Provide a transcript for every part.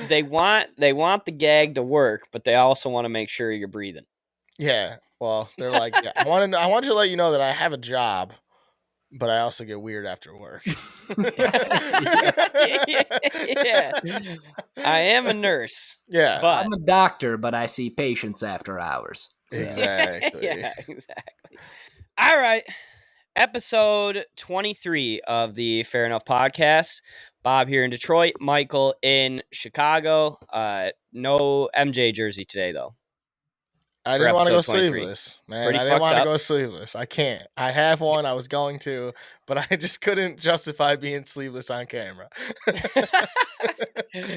they want the gag to work, but they also want to make sure you're breathing. Yeah. Well, they're like, yeah, I want you to let you know that I have a job, but I also get weird after work. Yeah. I am a nurse. Yeah. But I'm a doctor, but I see patients after hours. So. Exactly. Yeah, exactly. All right. Episode 23 of the Fair Enough podcast. Bob here in Detroit, Michael in Chicago. No MJ jersey today, though. I For didn't want to go episode 23. sleeveless, man. Pretty I didn't fucked want to up. go sleeveless. I can't. I have one. I was going to, but I just couldn't justify being sleeveless on camera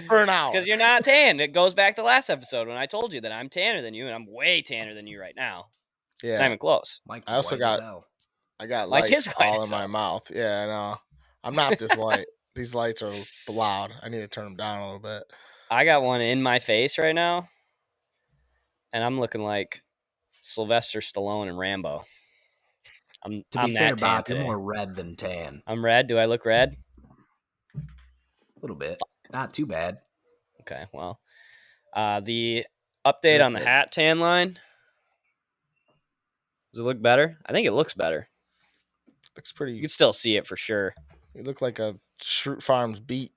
for an hour. Because you're not tan. It goes back to last episode when I told you that I'm tanner than you, and I'm way tanner than you right now. Yeah. It's not even close. Mike's I also white as got hell. I got Mike lights is white all as in my hell. mouth. Yeah, I know. I'm not this white. These lights are loud. I need to turn them down a little bit. I got one in my face right now, and I'm looking like Sylvester Stallone and Rambo. To I'm be fair, that tan Bob, today. you're more red than tan. I'm red. Do I look red? A little bit. Not too bad. Okay, well. The update on the hat tan line. Does it look better? I think it looks better. Looks pretty. You can still see it for sure. You look like a Shroot Farms beat.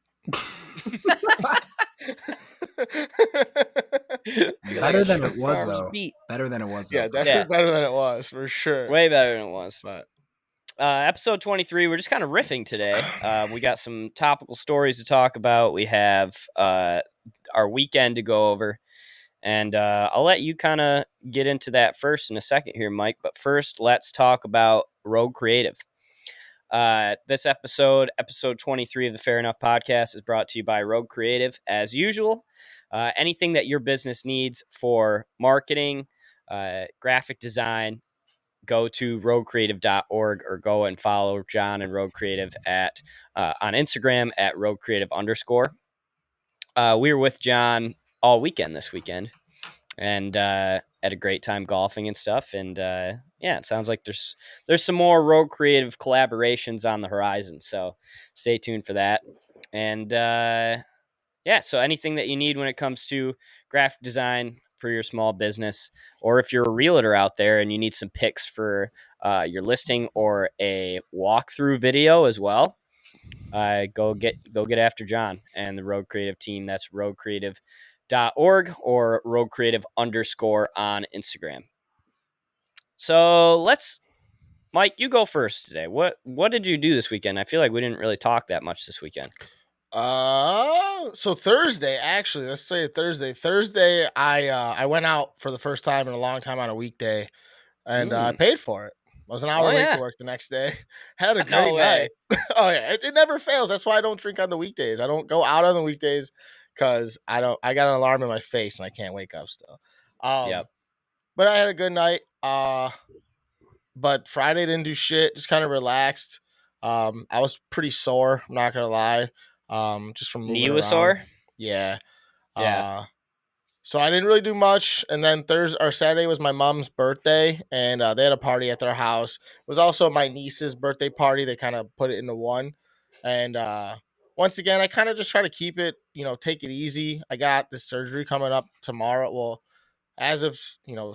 Better than it was, though. Beat. Better than it was, though. Yeah, definitely better than it was, for sure. Way better than it was. But episode 23, we're just kind of riffing today. We got some topical stories to talk about. We have our weekend to go over. And I'll let you kind of get into that first in a second here, Mike. But first, let's talk about Rogue Creative. This episode 23 of the Fair Enough podcast, is brought to you by Rogue Creative. As usual, anything that your business needs for marketing, graphic design, go to roguecreative.org or go and follow John and Rogue Creative on Instagram at roguecreative_. We were with John all weekend this weekend and had a great time golfing and stuff. And yeah, it sounds like there's some more Rogue Creative collaborations on the horizon. So stay tuned for that. And yeah, so anything that you need when it comes to graphic design for your small business, or if you're a realtor out there and you need some pics for your listing or a walkthrough video as well, go get after John and the Rogue Creative team. That's roguecreative.org or roguecreative_ on Instagram. So Mike, you go first today. What did you do this weekend? I feel like we didn't really talk that much this weekend. So Thursday, actually, let's say Thursday. Thursday, I went out for the first time in a long time on a weekday, and I paid for it. I was an hour late to work the next day. Had a great night. Oh yeah, it never fails. That's why I don't drink on the weekdays. I don't go out on the weekdays because I got an alarm in my face and I can't wake up still. But I had a good night. But Friday didn't do shit. Just kind of relaxed. I was pretty sore. I'm not gonna lie. Just from moving around. Sore? Yeah. So I didn't really do much. And then Saturday was my mom's birthday, and they had a party at their house. It was also my niece's birthday party. They kind of put it into one. And once again, I kind of just try to keep it, take it easy. I got this surgery coming up tomorrow. Well, as of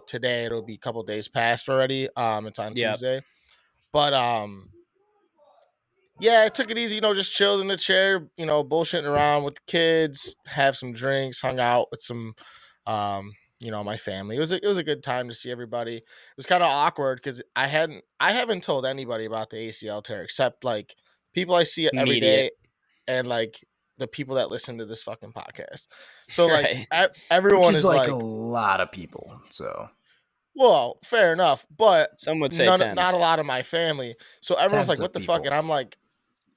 today, it'll be a couple days past already. It's on Tuesday. But yeah, I took it easy, just chilled in the chair, bullshitting around with the kids, have some drinks, hung out with some my family. It was a good time to see everybody. It was kind of awkward because I haven't told anybody about the ACL tear except like people I see every day and like the people that listen to this fucking podcast. So like everyone is like a lot of people. So well, fair enough, but some would say not a lot of my family. So everyone's like, "What the fuck?" And I'm like,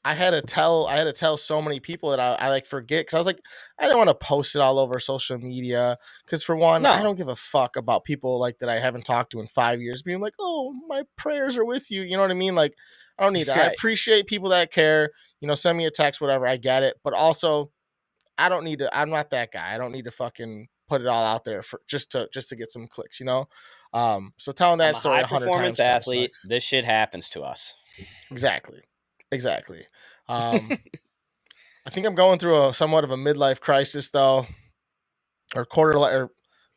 I had to tell so many people that I like forget because I was like, I didn't want to post it all over social media because for one, I don't give a fuck about people like that I haven't talked to in 5 years being like, oh, my prayers are with you. You know what I mean? Like, I don't need that. Right. I appreciate people that care. Send me a text, whatever. I get it, but also, I don't need to. I'm not that guy. I don't need to fucking put it all out there for just to get some clicks. So telling that story 100 times. I'm a high-performance athlete. This shit happens to us. Exactly. I think I'm going through somewhat of a midlife crisis though, or or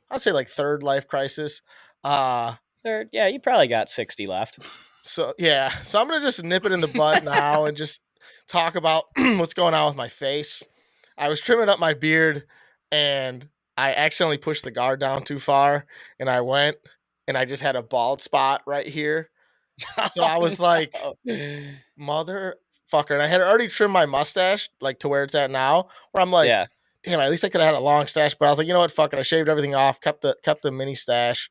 I'd say like third life crisis. Third, yeah, you probably got 60 left. So yeah, so I'm gonna just nip it in the bud now and just talk about what's going on with my face. I was trimming up my beard and I accidentally pushed the guard down too far, and I went and I just had a bald spot right here. So I was like, motherfucker. And I had already trimmed my mustache like to where it's at now, where I'm like, Yeah. damn, at least I could have had a long stash. But I was like, you know what, fuck it. I shaved everything off, kept the mini stash.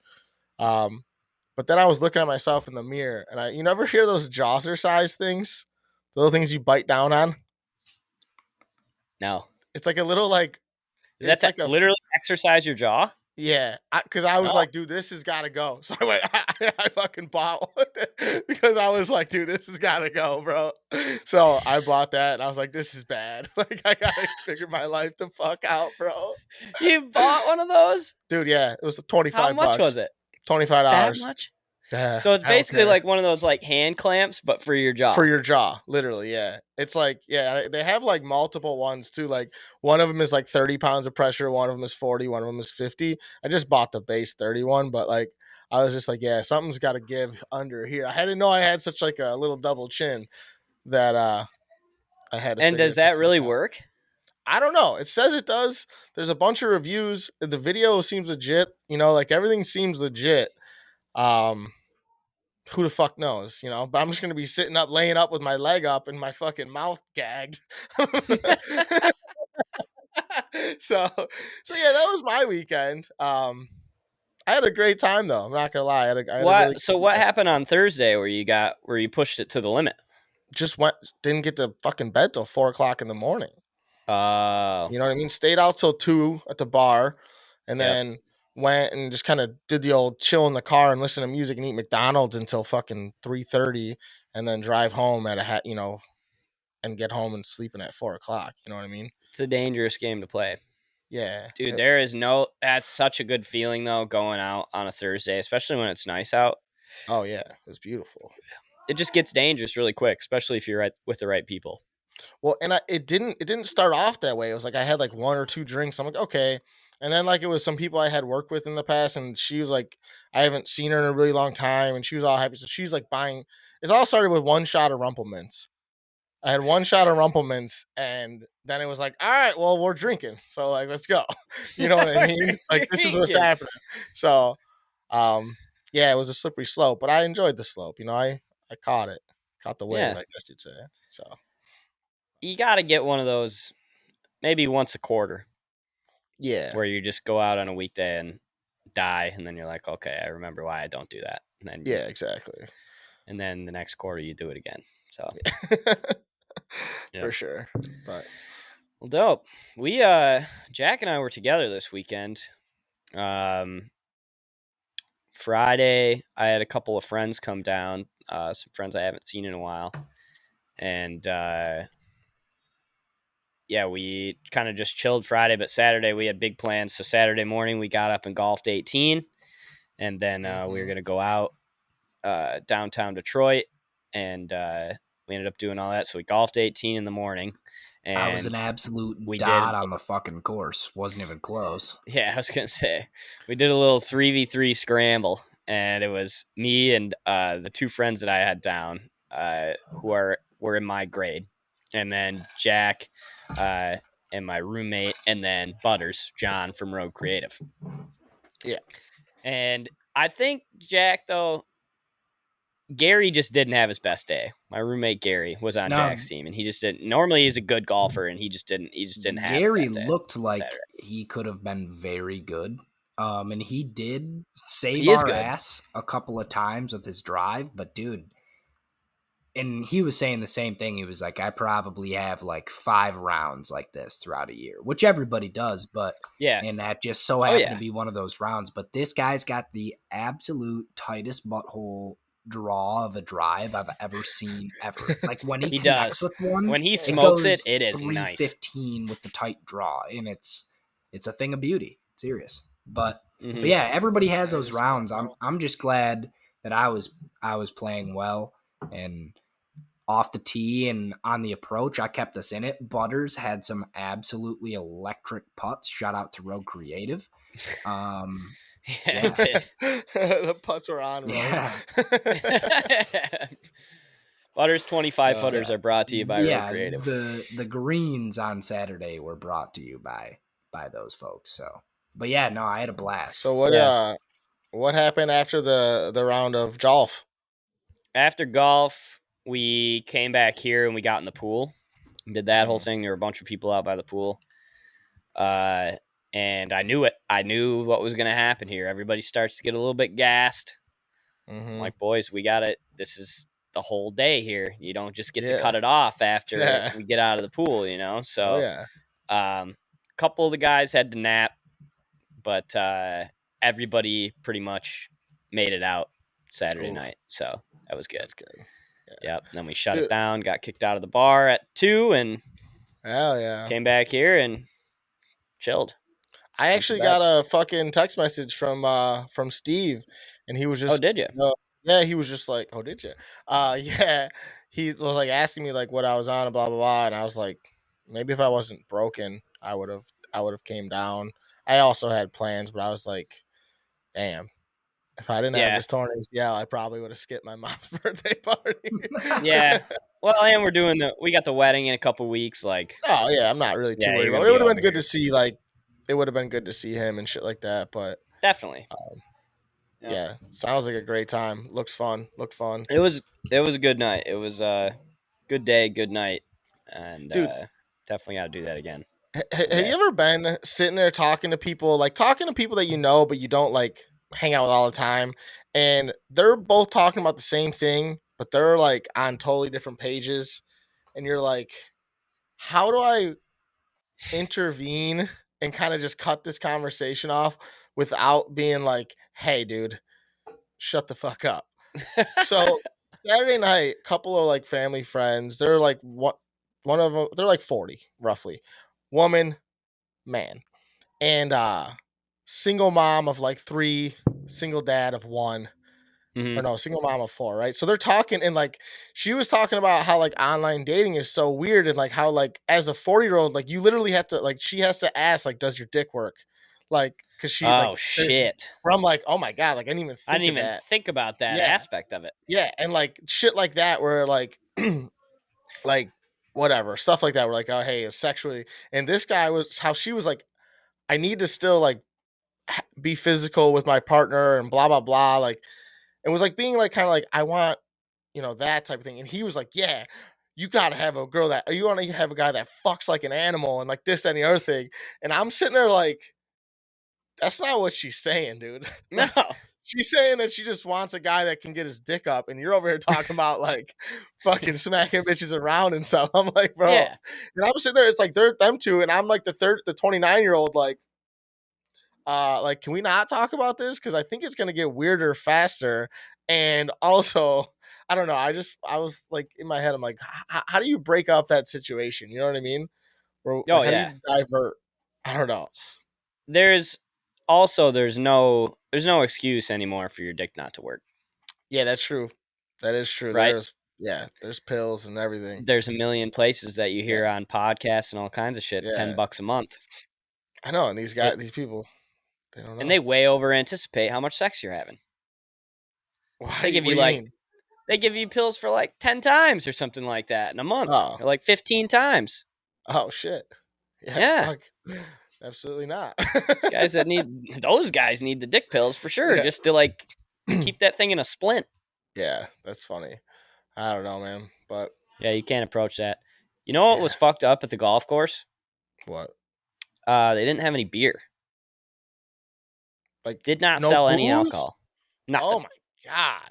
But then I was looking at myself in the mirror, and you never hear those jazzercise things, the little things you bite down on. No. It's like a little like. Is that like literally exercise your jaw? Yeah, because I was like, dude, this has got to go. So I went, I fucking bought one because I was like, dude, this has got to go, bro. So I bought that, and I was like, this is bad. Like, I got to figure my life the fuck out, bro. You bought one of those? Dude, yeah, it was $25. How much was it? $25. That much? So it's basically like one of those like hand clamps, but for your jaw. For your jaw, literally, yeah. It's like, yeah, they have like multiple ones too. Like one of them is like 30 pounds of pressure, one of them is 40, one of them is 50. I just bought the base 31, but like I was just like, yeah, something's got to give under here. I didn't know I had such like a little double chin that I had to. And does that really work? I don't know. It says it does. There's a bunch of reviews. The video seems legit. You know, like everything seems legit. Who the fuck knows, you know? But I'm just gonna be sitting up, laying up with my leg up and my fucking mouth gagged. so yeah, that was my weekend. I had a great time though. I'm not gonna lie. What happened on Thursday where you pushed it to the limit? Just didn't get to fucking bed till 4:00 in the morning. You know what I mean? Stayed out till 2 at the bar, and then went and just kind of did the old chill in the car and listen to music and eat McDonald's until fucking 3:30, and then drive home and get home and sleeping at 4:00. You know what I mean? It's a dangerous game to play. Yeah, dude. That's such a good feeling though, going out on a Thursday, especially when it's nice out. Oh yeah, it was beautiful. It just gets dangerous really quick, especially if you're with the right people. Well, and it didn't start off that way. It was like I had like one or two drinks. I'm like, okay. And then like it was some people I had worked with in the past, and she was like, I haven't seen her in a really long time, and she was all happy. So she's like buying. It all started with one shot of Rumplemints. I had one shot of Rumplemints, and then it was like, all right, well, we're drinking, so like let's go. You know what I mean? Like this is what's happening. So, yeah, it was a slippery slope, but I enjoyed the slope. You know, I caught it, caught the wave, I guess you'd say. So you got to get one of those maybe once a quarter. Yeah. Where you just go out on a weekday and die, and then you're like, okay, I remember why I don't do that. And then exactly. And then the next quarter you do it again. So for sure. But well, dope. We Jack and I were together this weekend. Friday I had a couple of friends come down, some friends I haven't seen in a while. And we kind of just chilled Friday, but Saturday we had big plans. So Saturday morning we got up and golfed 18, and then we were going to go out downtown Detroit, and we ended up doing all that. So we golfed 18 in the morning. And I was an absolute dot on the fucking course. Wasn't even close. Yeah, I was going to say. We did a little 3v3 scramble, and it was me and the two friends that I had down who were in my grade. And then Jack and my roommate, and then Butters, John from Rogue Creative. Yeah. And I think Jack, though, Gary just didn't have his best day. My roommate Gary was on Jack's team, and he just didn't. Normally, he's a good golfer, and he just didn't have. Gary looked like he could have been very good, and he did save our ass a couple of times with his drive. But dude, and he was saying the same thing. He was like, I probably have like 5 rounds like this throughout a year, which everybody does. But and that just so happened to be one of those rounds. But this guy's got the absolute tightest butthole draw of a drive I've ever seen ever. Like when he connects with one, when he smokes it is nice. 315 with the tight draw, and it's a thing of beauty. Serious. But yeah, everybody has those rounds. I'm just glad that I was playing well, and off the tee and on the approach, I kept us in it. Butters had some absolutely electric putts. Shout out to Rogue Creative. Yeah, it did. The putts were on Rogue. Yeah. Butters 25 footers are brought to you by Rogue Yeah, Creative. the greens on Saturday were brought to you by those folks. So, but yeah, no, I had a blast. So what happened after the round of golf? After golf, we came back here and we got in the pool. Did that whole thing. There were a bunch of people out by the pool. And I knew it. I knew what was going to happen here. Everybody starts to get a little bit gassed. I'm like, boys, we got it. This is the whole day here. You don't just get to cut it off after we get out of the pool, you know? So, a couple of the guys had to nap, but everybody pretty much made it out Saturday night. So that was good. That's good. Yep. Then we shut it down, got kicked out of the bar at 2, and came back here and chilled. I actually got a fucking text message from Steve, and he was just, oh, did you? Yeah, he was just like, oh, did you? Yeah, he was like asking me like what I was on and blah blah blah, and I was like, maybe if I wasn't broken, I would have came down. I also had plans, but I was like, damn, if I didn't have this torn ACL, I probably would have skipped my mom's birthday party. Yeah. Well, and we got the wedding in a couple weeks. Like, oh yeah, I'm not really too worried about it. It would have been good to see, like, it would have been good to see him and shit like that. But definitely. Yeah, sounds like a great time. Looked fun. It was a good night. It was a good day, good night, and dude, definitely got to do that again. Have you ever been sitting there talking to people that you know but you don't like hang out with all the time, and they're both talking about the same thing, but they're like on totally different pages, and you're like, how do I intervene and kind of just cut this conversation off without being like, hey, dude, shut the fuck up? So Saturday night, couple of like family friends, they're like one of them, they're like 40 roughly, woman, man, and single mom of like 3, single dad of 1, or no, single mom of 4, right? So they're talking, and like she was talking about how like online dating is so weird, and like how like as a 40-year-old, like you literally have to, like, she has to ask like, does your dick work? Like, because she shit. Where I'm like, oh my god, like I didn't even think about that aspect of it. Yeah, and like shit like that, where like like whatever stuff like that, we're like, oh hey, it's sexually, and this guy was how she was like, I need to still like be physical with my partner and blah blah blah, like it was like being like kind of like, I want, that type of thing. And he was like, yeah, you gotta have a girl that, or you want to have a guy that fucks like an animal and like this and the other thing. And I'm sitting there like, that's not what she's saying, dude. No. She's saying that she just wants a guy that can get his dick up, and you're over here talking about like fucking smacking bitches around and stuff. I'm like, bro. Yeah. And I'm sitting there, it's like they're them two, and I'm like the 29-year-old, like, can we not talk about this? Because I think it's gonna get weirder faster. And also, I don't know. I was like in my head, I'm like, how do you break up that situation? You know what I mean? Or how do you divert? I don't know. There's no excuse anymore for your dick not to work. Yeah, that's true. That is true. Right? There's pills and everything. There's a million places that you hear on podcasts and all kinds of shit. $10 a month. I know, and these guys, these people, they don't know. And they way over anticipate how much sex you're having. They give they give you pills for like 10 times or something like that in a month. Or like 15 times. Oh shit. Yeah. Fuck. Absolutely not. Those guys need the dick pills for sure, just to like keep that thing in a splint. Yeah, that's funny. I don't know, man, but yeah, you can't approach that. You know what was fucked up at the golf course? What? They didn't have any beer. Like, did not sell any alcohol. Nothing. Oh my god.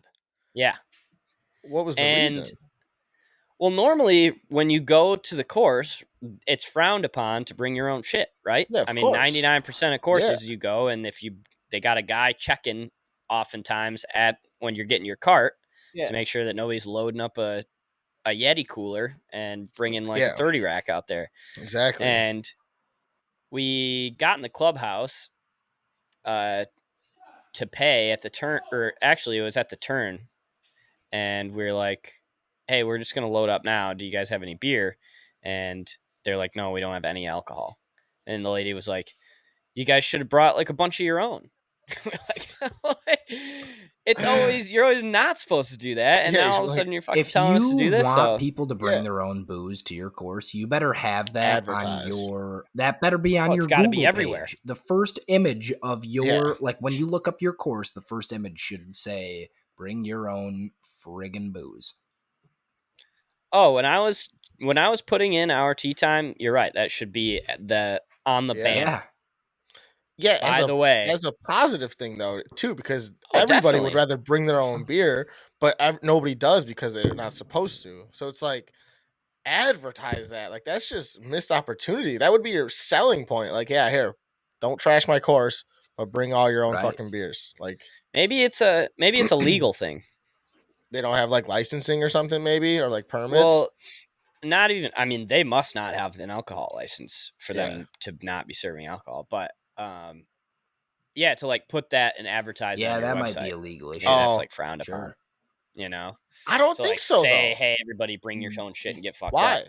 Yeah. What was the reason? Well, normally when you go to the course, it's frowned upon to bring your own shit, right? Yeah, I mean, 99% of courses you go, and if they got a guy checking oftentimes when you're getting your cart to make sure that nobody's loading up a Yeti cooler and bringing like a 30 rack out there. Exactly. And we got in the clubhouse to pay at the turn, or actually it was at the turn, and we were like, hey, we're just going to load up now. Do you guys have any beer? And they're like, no, we don't have any alcohol. And the lady was like, you guys should have brought like a bunch of your own. It's always, you're always not supposed to do that. And now all of a sudden you're fucking telling us to do this. If you want people to bring their own booze to your course, you better have that on your, that better be on your Google be everywhere. Page. The first image of your, like when you look up your course, the first image should say, bring your own friggin' booze. Oh, when I was putting in our tea time, you're right. That should be on the banner. Yeah, as a positive thing though, too, because everybody definitely would rather bring their own beer, but nobody does because they're not supposed to. So it's like, advertise that. Like, that's just missed opportunity. That would be your selling point. Like, yeah, here, don't trash my course, but bring all your own fucking beers. Like, maybe it's a legal thing. They don't have like licensing or something, maybe, or like permits. Well, not even. I mean, they must not have an alcohol license for them to not be serving alcohol, but. To like put that in advertising on your that website. might be illegal. That's like frowned upon. You know, I don't think so. Say, though. Hey, everybody, bring your own shit and get fucked Why?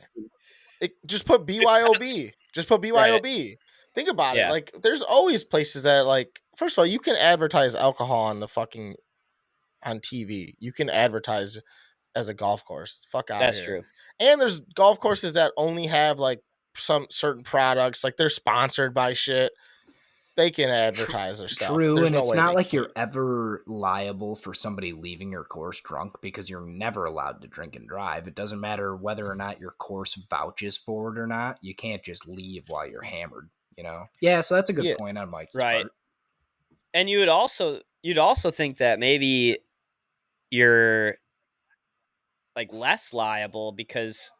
up. Just put BYOB. Just put BYOB. Right. Think about it. Like, there's always places that, like, first of all, you can advertise alcohol on on TV. You can advertise as a golf course. Fuck out. That's here. True. And there's golf courses that only have like some certain products, like they're sponsored by shit. They can advertise their stuff. True, and it's not like you're ever liable for somebody leaving your course drunk because you're never allowed to drink and drive. It doesn't matter whether or not your course vouches for it or not. You can't just leave while you're hammered, you know? Yeah, so that's a good point on Mike's part. And you'd also think that maybe you're like less liable because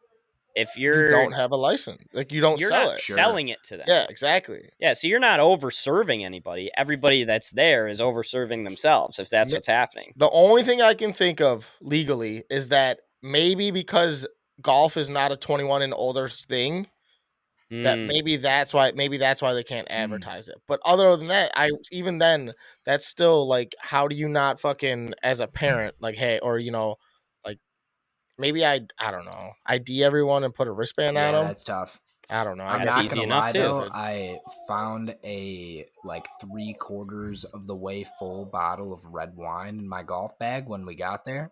if you don't have a license, like you don't sell it, selling it to them. Yeah, exactly. Yeah, so you're not over serving anybody. Everybody that's there is over serving themselves. If that's what's happening. The only thing I can think of legally is that maybe because golf is not a 21 and older thing, that maybe that's why they can't advertise it. But other than that, even then, that's still like, how do you not fucking as a parent, like, hey, or like. Maybe I don't know. ID everyone and put a wristband on them. That's tough. I don't know. I'm not easy enough too. Though, I found a like 3/4 of the way full bottle of red wine in my golf bag when we got there.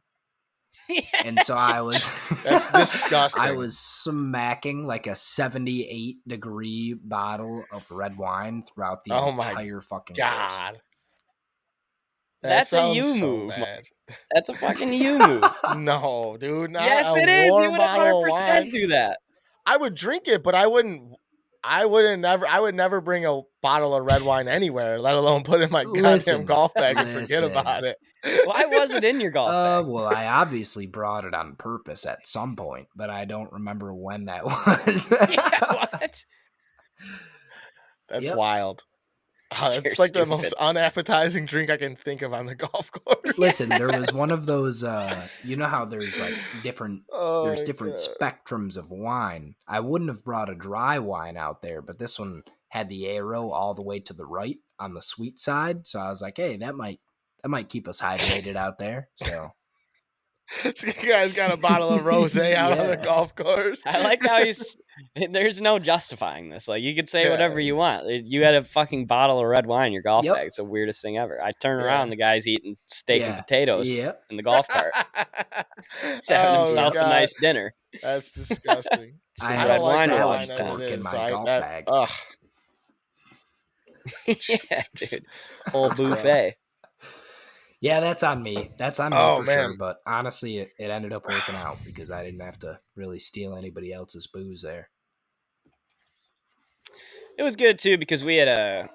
And so I was that's disgusting. I was smacking like a 78-degree bottle of red wine throughout the entire fucking God. Course. That's a you move. That's a fucking you move. No, dude. Yes, it is. You would 100% do that. I would drink it, but I would never bring a bottle of red wine anywhere, let alone put it in my goddamn golf bag and forget about it. Why was it in your golf bag? Well, I obviously brought it on purpose at some point, but I don't remember when that was. What? That's wild. It's like the most unappetizing drink I can think of on the golf course. Listen, there was one of those, you know how there's like different spectrums of wine. I wouldn't have brought a dry wine out there, but this one had the arrow all the way to the right on the sweet side. So I was like, hey, that might keep us hydrated out there. So. So you guys got a bottle of rosé out on the golf course. I like how there's no justifying this. Like, you could say whatever you want. You had a fucking bottle of red wine in your golf bag. It's the weirdest thing ever. I turn around, the guy's eating steak and potatoes in the golf cart. He's having himself a nice dinner. That's disgusting. I had red wine in my golf bag. Ugh. Yeah, dude. Whole buffet. Yeah, that's on me. That's on me for sure. But honestly, it ended up working out because I didn't have to really steal anybody else's booze there. It was good too because we had a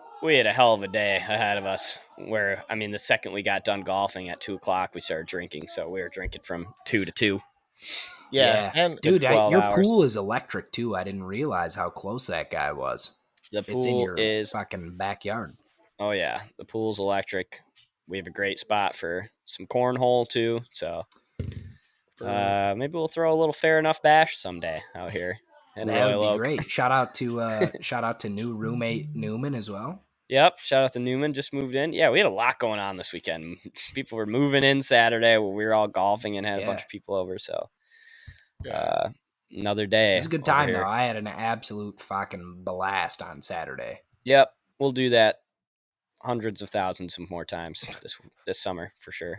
hell of a day ahead of us. Where the second we got done golfing at 2:00, we started drinking. So we were drinking from 2 to 2. Yeah, and dude, your pool is electric too. I didn't realize how close that guy was. The pool it's in your fucking backyard. Oh yeah, the pool's electric. We have a great spot for some cornhole too, so maybe we'll throw a little fair enough bash someday out here. That would be great. Shout out to new roommate Newman as well. Yep, shout out to Newman, just moved in. Yeah, we had a lot going on this weekend. People were moving in Saturday. We were all golfing and had a bunch of people over. So Another day. It was a good time though. I had an absolute fucking blast on Saturday. Yep, we'll do that hundreds of thousands of more times this summer for sure.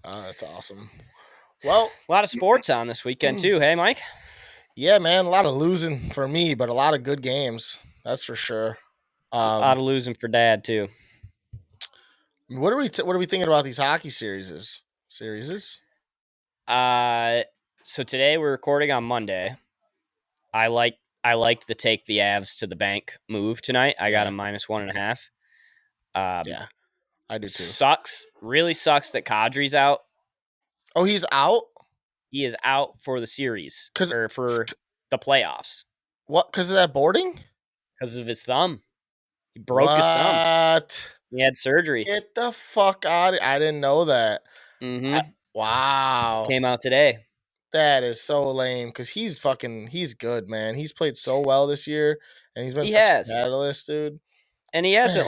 That's awesome. Well, a lot of sports on this weekend too. Hey, Mike. Yeah, man, a lot of losing for me, but a lot of good games. That's for sure. A lot of losing for Dad too. What are we thinking about these hockey series? So today we're recording on Monday. I like the take the Avs to the bank move tonight. I got a -1.5. Yeah, I do too. Really sucks that Kadri's out. Oh, he's out? He is out for the series or for the playoffs. What? Because of that boarding? Because of his thumb. He broke his thumb. What? He had surgery. Get the fuck out! I didn't know that. Mm-hmm. Wow. Came out today. That is so lame because he's good, man. He's played so well this year, and he's been such a catalyst, dude. And he hasn't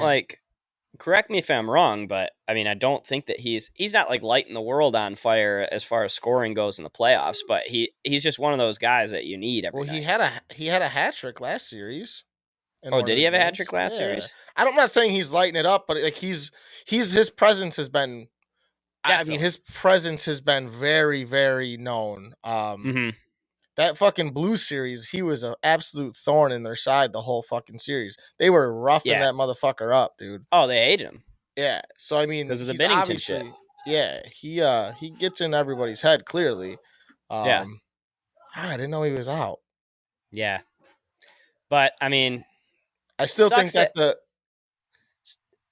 correct me if I'm wrong, but I mean, I don't think that he's not like lighting the world on fire as far as scoring goes in the playoffs, but he's just one of those guys that you need every night. He had a hat trick last series. Oh, did he have a hat trick last series? I'm not saying he's lighting it up, but like his presence has been. Definitely. I mean, his presence has been very, very known. That fucking Blues series, he was an absolute thorn in their side the whole fucking series. They were roughing that motherfucker up, dude. Oh, they hated him. Yeah. So I mean, because of the Bennington shit. Yeah, he gets in everybody's head clearly. I didn't know he was out. Yeah, but I mean, I still think that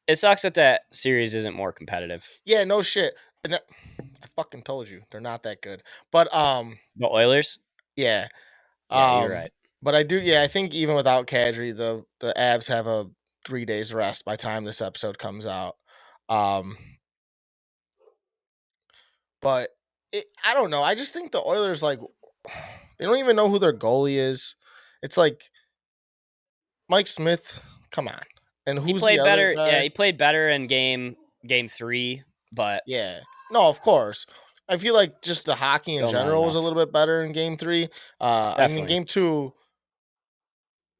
it sucks that series isn't more competitive. Yeah, no shit. And I fucking told you they're not that good. But the Oilers. Yeah. Yeah, you're right. But I do. Yeah, I think even without Kadri, the Avs have a 3 days rest by the time this episode comes out. But I don't know. I just think the Oilers they don't even know who their goalie is. It's like Mike Smith. Come on. And who's he played the better? Other guy? Yeah, he played better in game 3, but yeah, no, of course. I feel like just the hockey in general was a little bit better in game 3. I mean, game 2,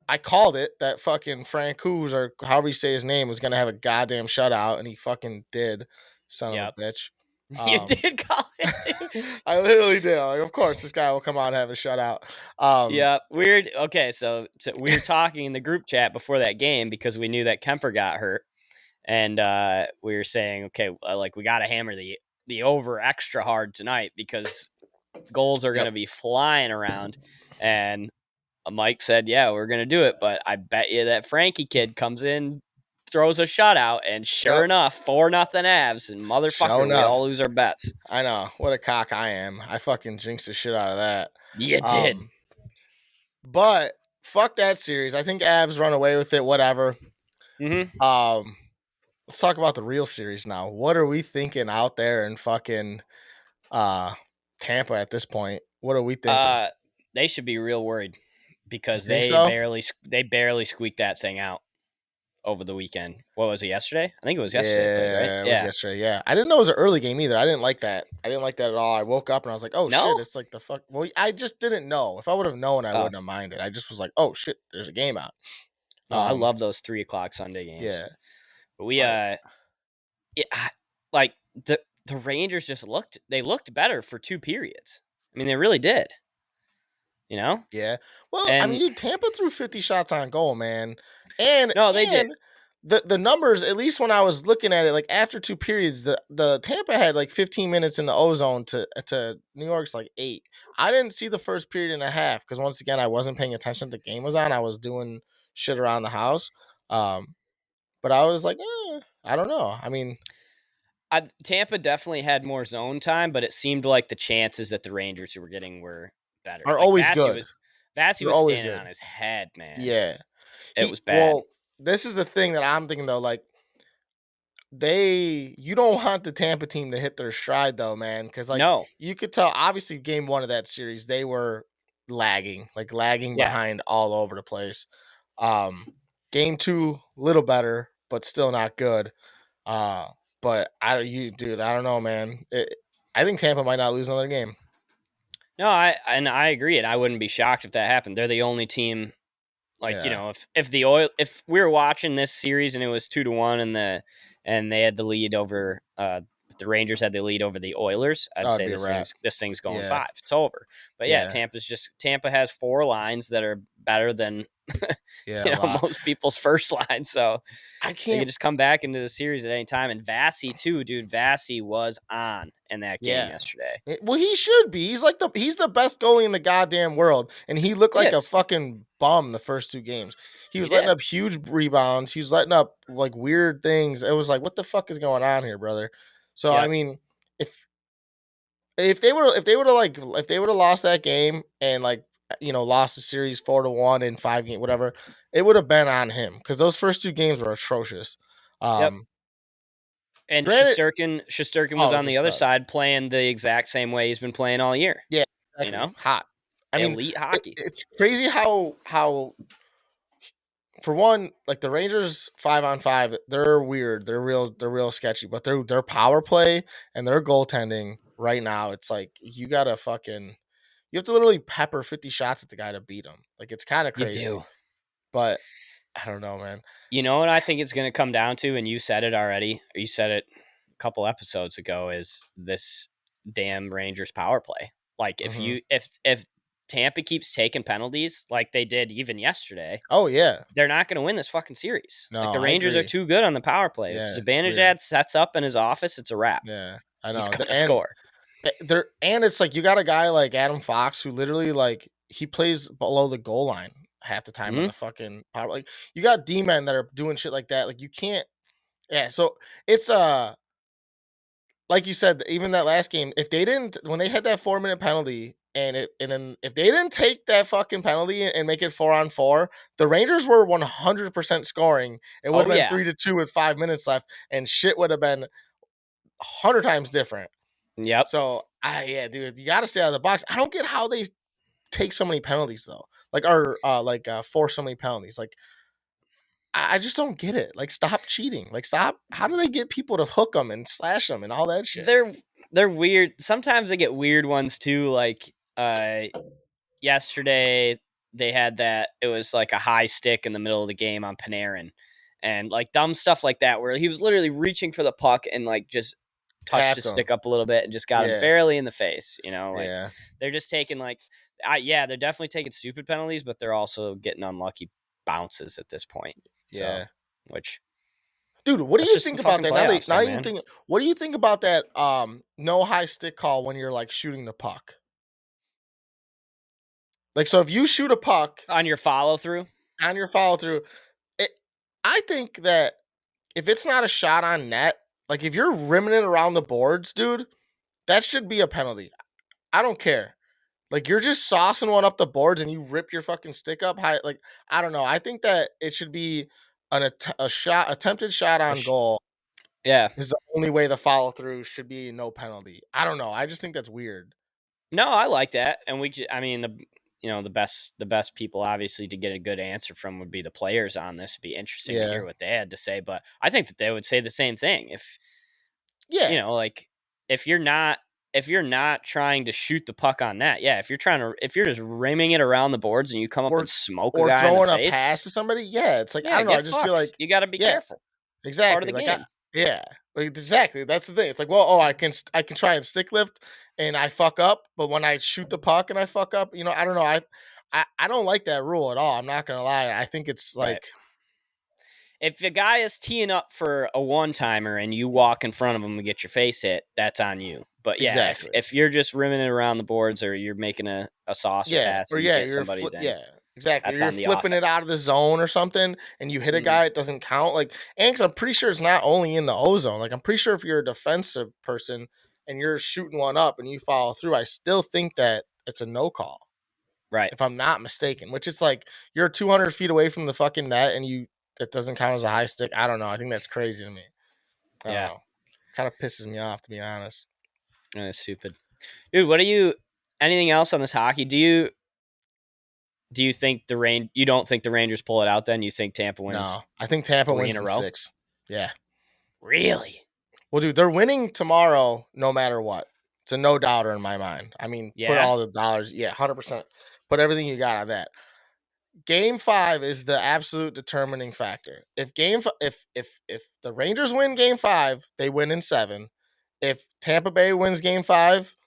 I called it that fucking Frank Coos, or however you say his name, was going to have a goddamn shutout, and he fucking did. Son of a bitch. You did call it, dude. I literally did. Like, of course, this guy will come out and have a shutout. Yeah, weird. Okay, so we were talking in the group chat before that game because we knew that Kemper got hurt, and we were saying, okay, we got to hammer the over extra hard tonight because goals are going to be flying around. And Mike said, yeah, we're going to do it, but I bet you that Frankie kid comes in, throws a shutout, and sure enough, 4-0 Avs, and motherfucker, we all lose our bets. I know. What a cock I am. I fucking jinxed the shit out of that. You did. But fuck that series. I think Avs run away with it, whatever. Mm-hmm. Let's talk about the real series now. What are we thinking out there in fucking Tampa at this point? What are we thinking? They should be real worried because they barely squeaked that thing out over the weekend. What was it, yesterday? I think it was yesterday, right? It was yesterday, yeah. I didn't know it was an early game either. I didn't like that. I didn't like that at all. I woke up and I was like, oh, shit, it's like the fuck. Well, I just didn't know. If I would have known, I wouldn't have minded. I just was like, oh, shit, there's a game out. I love those 3 o'clock Sunday games. Yeah. But we, the Rangers just looked better for 2 periods. I mean, they really did. You know? Yeah. Well, I mean, Tampa threw 50 shots on goal, man. And they did. The numbers, at least when I was looking at it, like after 2 periods, the Tampa had like 15 minutes in the ozone to New York's like 8. I didn't see the first period and a half because once again, I wasn't paying attention. The game was on. I was doing shit around the house. But I was like, I don't know. I mean, Tampa definitely had more zone time, but it seemed like the chances that the Rangers were getting were better. Are always good. Vasi was standing on his head, man. Yeah. It was bad. Well, this is the thing that I'm thinking, though. Like, you don't want the Tampa team to hit their stride, though, man. Because, you could tell, obviously, game 1 of that series, they were lagging behind all over the place. Game 2, little better, but still not good. But I don't know, man. I think Tampa might not lose another game. No, I agree, and I wouldn't be shocked if that happened. They're the only team, like, if if we were watching this series and it was 2-1 and they had the lead over if the Rangers had the lead over the Oilers, I'd say this thing's going 5. It's over. But Tampa has 4 lines that are better than most people's first line. So they can just come back into the series at any time. And Vasi too, dude. Vasi was on in that game yesterday. Well, he should be. He's the best goalie in the goddamn world, and he looked like a fucking bum the first 2 games. He was letting up huge rebounds. He was letting up like weird things. It was like, what the fuck is going on here, brother? So I mean, if they would have lost that game and lost the series 4-1 in 5 games, whatever, it would have been on him because those first 2 games were atrocious. And Shesterkin was on the other side playing the exact same way he's been playing all year. Yeah, exactly. Hot. I mean, elite hockey. It's crazy how for one, like the Rangers 5-on-5, they're weird. They're real sketchy. But their power play and their goaltending right now, it's like you have to literally pepper 50 shots at the guy to beat him. Like it's kind of crazy. You do. But I don't know, man. You know what I think it's going to come down to, and you said it already, or you said it a couple episodes ago, is this damn Rangers power play. Like if Tampa keeps taking penalties like they did even yesterday, they're not going to win this fucking series. No, like the Rangers are too good on the power play. If Zibanejad sets up in his office, it's a wrap. Yeah, I know. He's going to score. And it's like you got a guy like Adam Fox who literally like he plays below the goal line half the time on the fucking power. Like you got D-men that are doing shit like that. Like you can't. Yeah, so it's like you said, even that last game, when they had that 4-minute penalty, and then if they didn't take that fucking penalty and make it 4-on-4, the Rangers were 100% scoring. It would have been 3-2 with 5 minutes left, and shit would have been 100 times different. Yep. So dude, you got to stay out of the box. I don't get how they take so many penalties though, force so many penalties. Like I just don't get it. Like stop cheating. Like stop. How do they get people to hook them and slash them and all that shit? They're weird. Sometimes they get weird ones too. Like yesterday they had that. It was like a high stick in the middle of the game on Panarin, and like dumb stuff like that where he was literally reaching for the puck and like just touched his stick up a little bit and just got him barely in the face. They're just taking they're definitely taking stupid penalties, but they're also getting unlucky bounces at this point. Yeah. Dude, what do you think about that? What do you think about that no high stick call when you're like shooting the puck? Like, so if you shoot a puck on your follow through, I think that if it's not a shot on net, like if you're rimming it around the boards, dude, that should be a penalty. I don't care. Like you're just saucing one up the boards and you rip your fucking stick up high. Like, I don't know. I think that it should be attempted shot on goal. Yeah. Is the only way the follow through should be no penalty. I don't know. I just think that's weird. No, I like that. And the best people obviously to get a good answer from would be the players on this. It'd be interesting to hear what they had to say, but I think that they would say the same thing. If you're not trying to shoot the puck on net, if you're just rimming it around the boards and you come up and smoke a guy throwing in the face, a pass to somebody, it's like I don't know. I just feel like you got to be careful. Exactly. Part of the game. Exactly. That's the thing. It's like, well, I can try and stick lift and I fuck up, but when I shoot the puck and I fuck up, I don't know. I don't like that rule at all. I'm not gonna lie. I think it's like. If the guy is teeing up for a one-timer and you walk in front of him and get your face hit, that's on you. But if you're just rimming it around the boards or you're making a saucer pass and you get somebody, exactly. You're flipping it out of the zone or something and you hit a guy, it doesn't count. Like, and I'm pretty sure it's not only in the O-zone. Like, I'm pretty sure if you're a defensive person and you're shooting one up and you follow through, I still think that it's a no call. Right. If I'm not mistaken, which it's like you're 200 feet away from the fucking net and it doesn't count as a high stick. I don't know. I think that's crazy to me. I don't know. Kind of pisses me off, to be honest. That's stupid. Dude, anything else on this hockey? Do you think you don't think the Rangers pull it out then? You think Tampa wins? No, I think Tampa wins in 6. Yeah. Really? Well, dude, they're winning tomorrow no matter what. It's a no doubter in my mind. I mean, put all the dollars. Yeah, 100%. Put everything you got on that. Game 5 is the absolute determining factor. If the Rangers win Game 5, they win in 7. If Tampa Bay wins Game 5,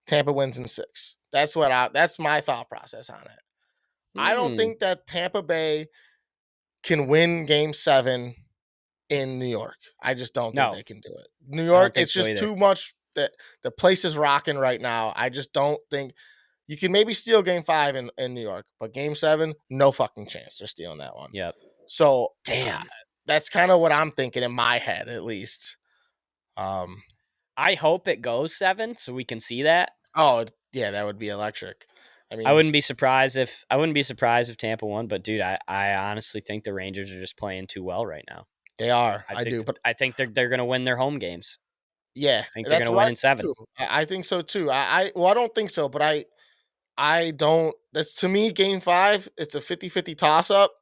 Tampa wins in 6. That's my thought process on it. I don't think that Tampa Bay can win Game 7 in New York. I just don't think they can do it. New York, it's just too much. That the place is rocking right now. I just don't think you can maybe steal Game 5 in New York, but Game 7, no fucking chance they're stealing that one. Yep. So damn, that's kind of what I'm thinking in my head, at least. I hope it goes 7 so we can see that. Oh yeah, that would be electric. I mean, I wouldn't be surprised if Tampa won, but dude, I honestly think the Rangers are just playing too well right now. They are. But I think they're going to win their home games. Yeah, I think they're going to win in 7. Too. I think so too. I don't think so, but I don't. That's to me, Game 5. It's a 50-50 toss up,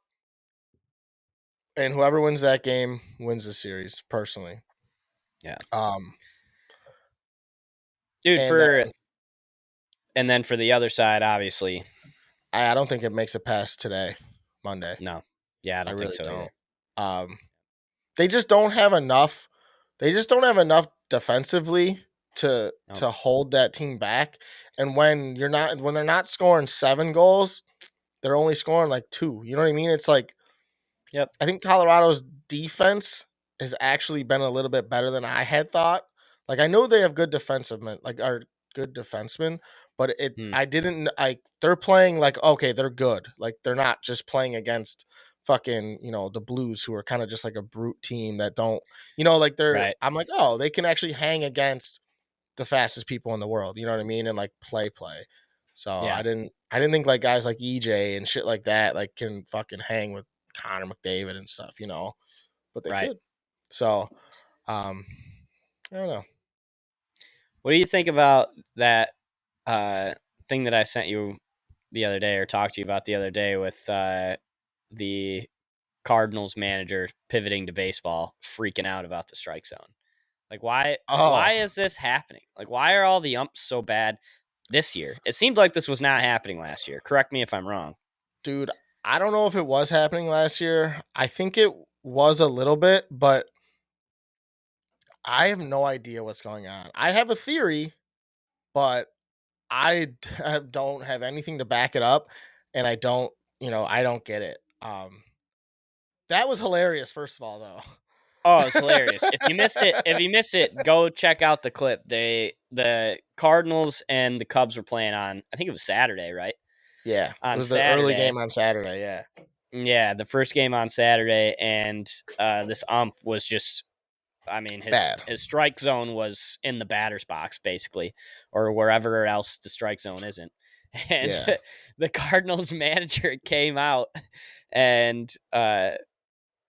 and whoever wins that game wins the series. Personally, yeah. Dude, and then for the other side, obviously, I don't think it makes it past today, Monday. No, yeah, I don't think so either. They just don't have enough. They just don't have enough defensively to hold that team back. And when they're not scoring 7 goals, they're only scoring like 2. You know what I mean? It's like, yep. I think Colorado's defense has actually been a little bit better than I had thought. Like, I know they have good defensemen, good defensemen, but they're playing like, okay, they're good. Like, they're not just playing against fucking, the Blues, who are kind of just like a brute team that don't, like they're, right. I'm like, oh, they can actually hang against the fastest people in the world. You know what I mean? And like play. So yeah. I didn't think like guys like EJ and shit like that, like can fucking hang with Connor McDavid and stuff, but they could. So, I don't know. What do you think about that thing that I sent you the other day, or talked to you about the other day, with the Cardinals manager pivoting to baseball, freaking out about the strike zone? Like, why is this happening? Like, why are all the umps so bad this year? It seemed like this was not happening last year. Correct me if I'm wrong. Dude, I don't know if it was happening last year. I think it was a little bit, but I have no idea what's going on. I have a theory, but I don't have anything to back it up, and I don't get it. That was hilarious, first of all, though. Oh, it's hilarious. If you missed it, go check out the clip. The Cardinals and the Cubs were playing on, I think it was Saturday, right? Yeah. It was the early game on Saturday, yeah. Yeah, the first game on Saturday, and this ump was just, I mean, his strike zone was in the batter's box, basically, or wherever else the strike zone isn't. And the Cardinals manager came out and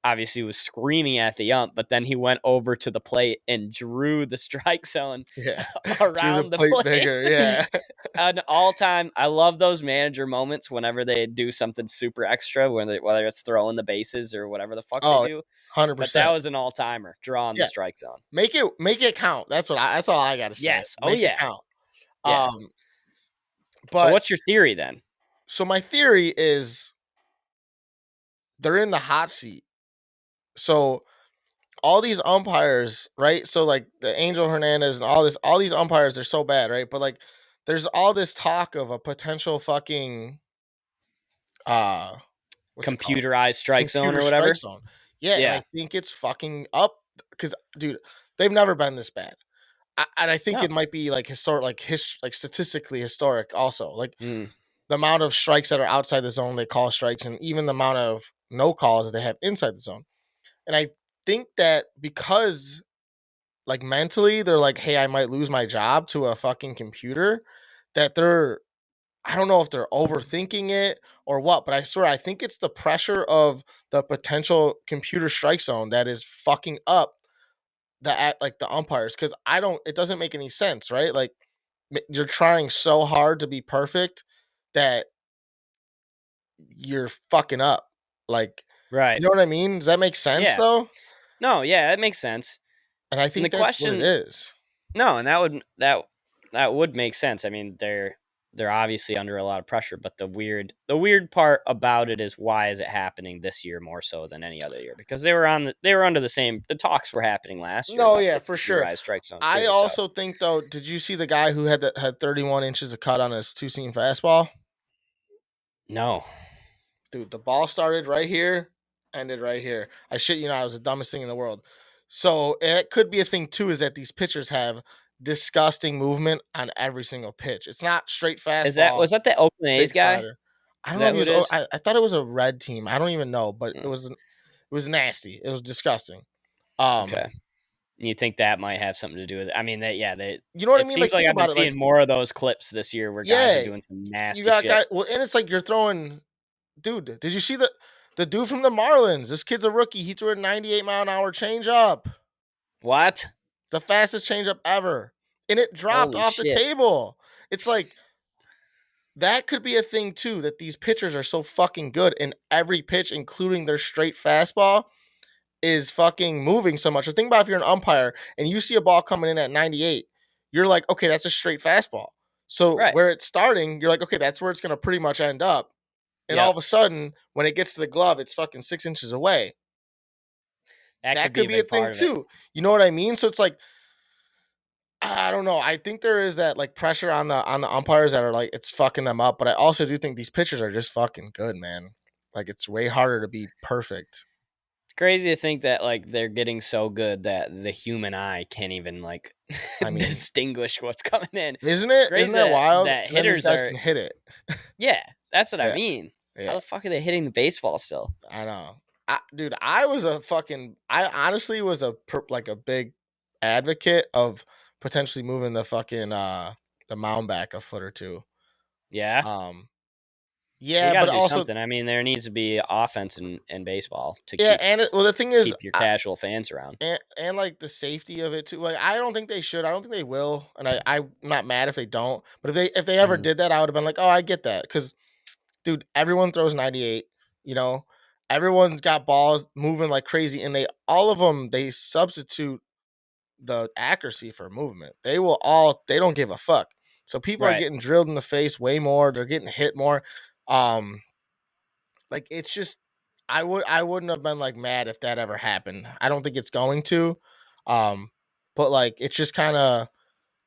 obviously was screaming at the ump, but then he went over to the plate and drew the strike zone around the plate. Bigger, yeah. An all-time, I love those manager moments whenever they do something super extra, whether it's throwing the bases or whatever the fuck they do. 100%. But that was an all-timer, drawing the strike zone. Make it count. That's all I got to say. Yes. Make it count. Yeah. But so what's your theory then? So my theory is they're in the hot seat. So all these umpires, right? So like the Angel Hernandez and all these umpires are so bad, right? But like there's all this talk of a potential fucking computerized strike zone or whatever. Yeah. And I think it's fucking up because, dude, they've never been this bad. And I think it might be like historic, like statistically historic also. Like the amount of strikes that are outside the zone they call strikes, and even the amount of no calls that they have inside the zone. And I think that because like mentally they're like, hey, I might lose my job to a fucking computer, that I don't know if they're overthinking it or what, but I swear, I think it's the pressure of the potential computer strike zone that is fucking up the umpires. Cause it doesn't make any sense, right? Like you're trying so hard to be perfect that you're fucking up. Like, right. You know what I mean? Does that make sense though? No, yeah, it makes sense. And I think that's what it is. No, and that would make sense. I mean, they're obviously under a lot of pressure, but the weird part about it is, why is it happening this year more so than any other year? Because they were under the same, the talks were happening last year No, about yeah, kicking for the sure. rise strike zone I too. also think though, did you see the guy who had 31 inches of cut on his two-seam fastball? No. Dude, the ball started right here, ended right here. I shit you not, it was the dumbest thing in the world. So it could be a thing too, is that these pitchers have disgusting movement on every single pitch. It's not straight fastball. Was that the Oakland A's big guy? slider. I Is don't know that if he who was. it is? I thought it was a red team. I don't even know, but it was nasty. It was disgusting. Okay. You think that might have something to do with it? I mean, you know what I it mean? seems Like, like think I've been about it. Like, seeing more of those clips this year where guys are doing some nasty you got shit. guys. Well, and it's like you're throwing, dude. Did you see the dude from the Marlins? This kid's a rookie. He threw a 98-mile-an-hour changeup. What? The fastest changeup ever, and it dropped Holy off the shit. table. It's like, that could be a thing too, that these pitchers are so fucking good, and every pitch, including their straight fastball, is fucking moving so much. So think about if you're an umpire and you see a ball coming in at 98, you're like, okay, that's a straight fastball. So Right. where it's starting, you're like, okay, that's where it's going to pretty much end up. And all of a sudden, when it gets to the glove, it's fucking 6 inches away. That could be a thing too. You know what I mean? So it's like, I don't know. I think there is that like pressure on the umpires that are like, it's fucking them up. But I also do think these pitchers are just fucking good, man. Like, it's way harder to be perfect. It's crazy to think that like they're getting so good that the human eye can't even like distinguish what's coming in. Isn't it? Isn't that wild? That and hitters these guys can hit it. Yeah, that's what I mean. Yeah. How the fuck are they hitting the baseball still? I know. Dude, I honestly was a big advocate of potentially moving the fucking the mound back a foot or two. Yeah. Yeah, but also something. I mean, there needs to be offense in baseball to the thing is, keep your casual fans around, and like the safety of it too. Like, I don't think they should. I don't think they will, and I'm not mad if they don't. But if they ever did that, I would have been like, oh, I get that, because, dude, everyone throws 98. You know, everyone's got balls moving like crazy, and all of them substitute the accuracy for movement. They don't give a fuck. So people are getting drilled in the face way more. They're getting hit more. Like, it's just, I wouldn't have been like mad if that ever happened. I don't think it's going to. But like, it's just kind of,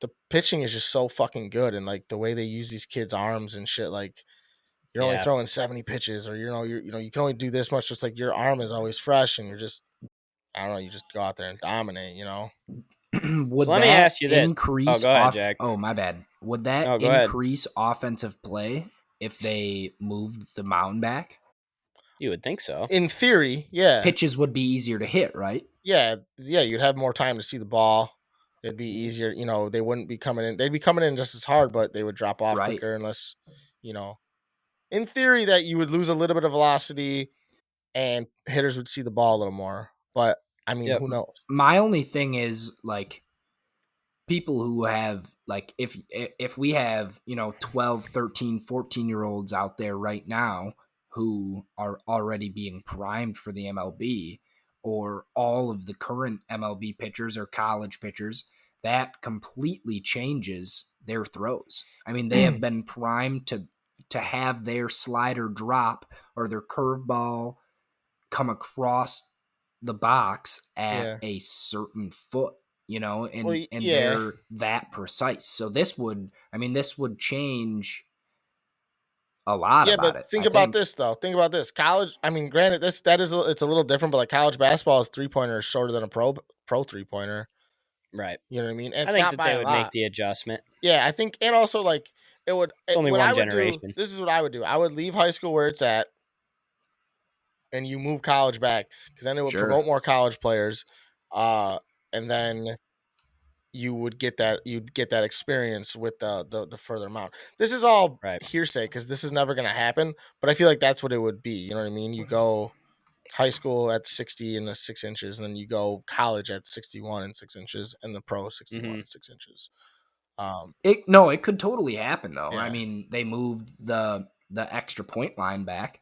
the pitching is just so fucking good, and like the way they use these kids' arms and shit, like, you're only throwing 70 pitches, or you can only do this much. Just like, your arm is always fresh, and you're just, I don't know, you just go out there and dominate, Would let me ask you this. Increase go ahead, Jack. Oh, my bad. Would that increase offensive play if they moved the mound back? You would think so. In theory, yeah. Pitches would be easier to hit, right? Yeah, you'd have more time to see the ball. It'd be easier, they wouldn't be coming in. They'd be coming in just as hard, but they would drop off quicker, unless, in theory, that you would lose a little bit of velocity and hitters would see the ball a little more. But I mean, who knows? My only thing is, like, people who have, like, if we have 12, 13, 14-year-olds out there right now who are already being primed for the MLB, or all of the current MLB pitchers or college pitchers, that completely changes their throws. I mean, they have been primed to have their slider drop or their curveball come across the box at a certain foot, and they're that precise. So this would change a lot about it. Think about this, though. Think about this. College, I mean, granted, it's a little different, but like, college basketball is 3-pointer shorter than a pro 3-pointer. Right. You know what I mean? I think that they would make the adjustment. Yeah, I think, and also, like, it's only one generation. This is what I would do. I would leave high school where it's at, and you move college back, because then it would promote more college players, and then you'd get that experience with the further amount. This is all hearsay, because this is never going to happen, but I feel like that's what it would be. You know what I mean? You go high school at 60 and 6 inches, and then you go college at 61 and 6 inches, and the pro 61 and 6 inches. It could totally happen, though. Yeah. I mean, they moved the extra point line back.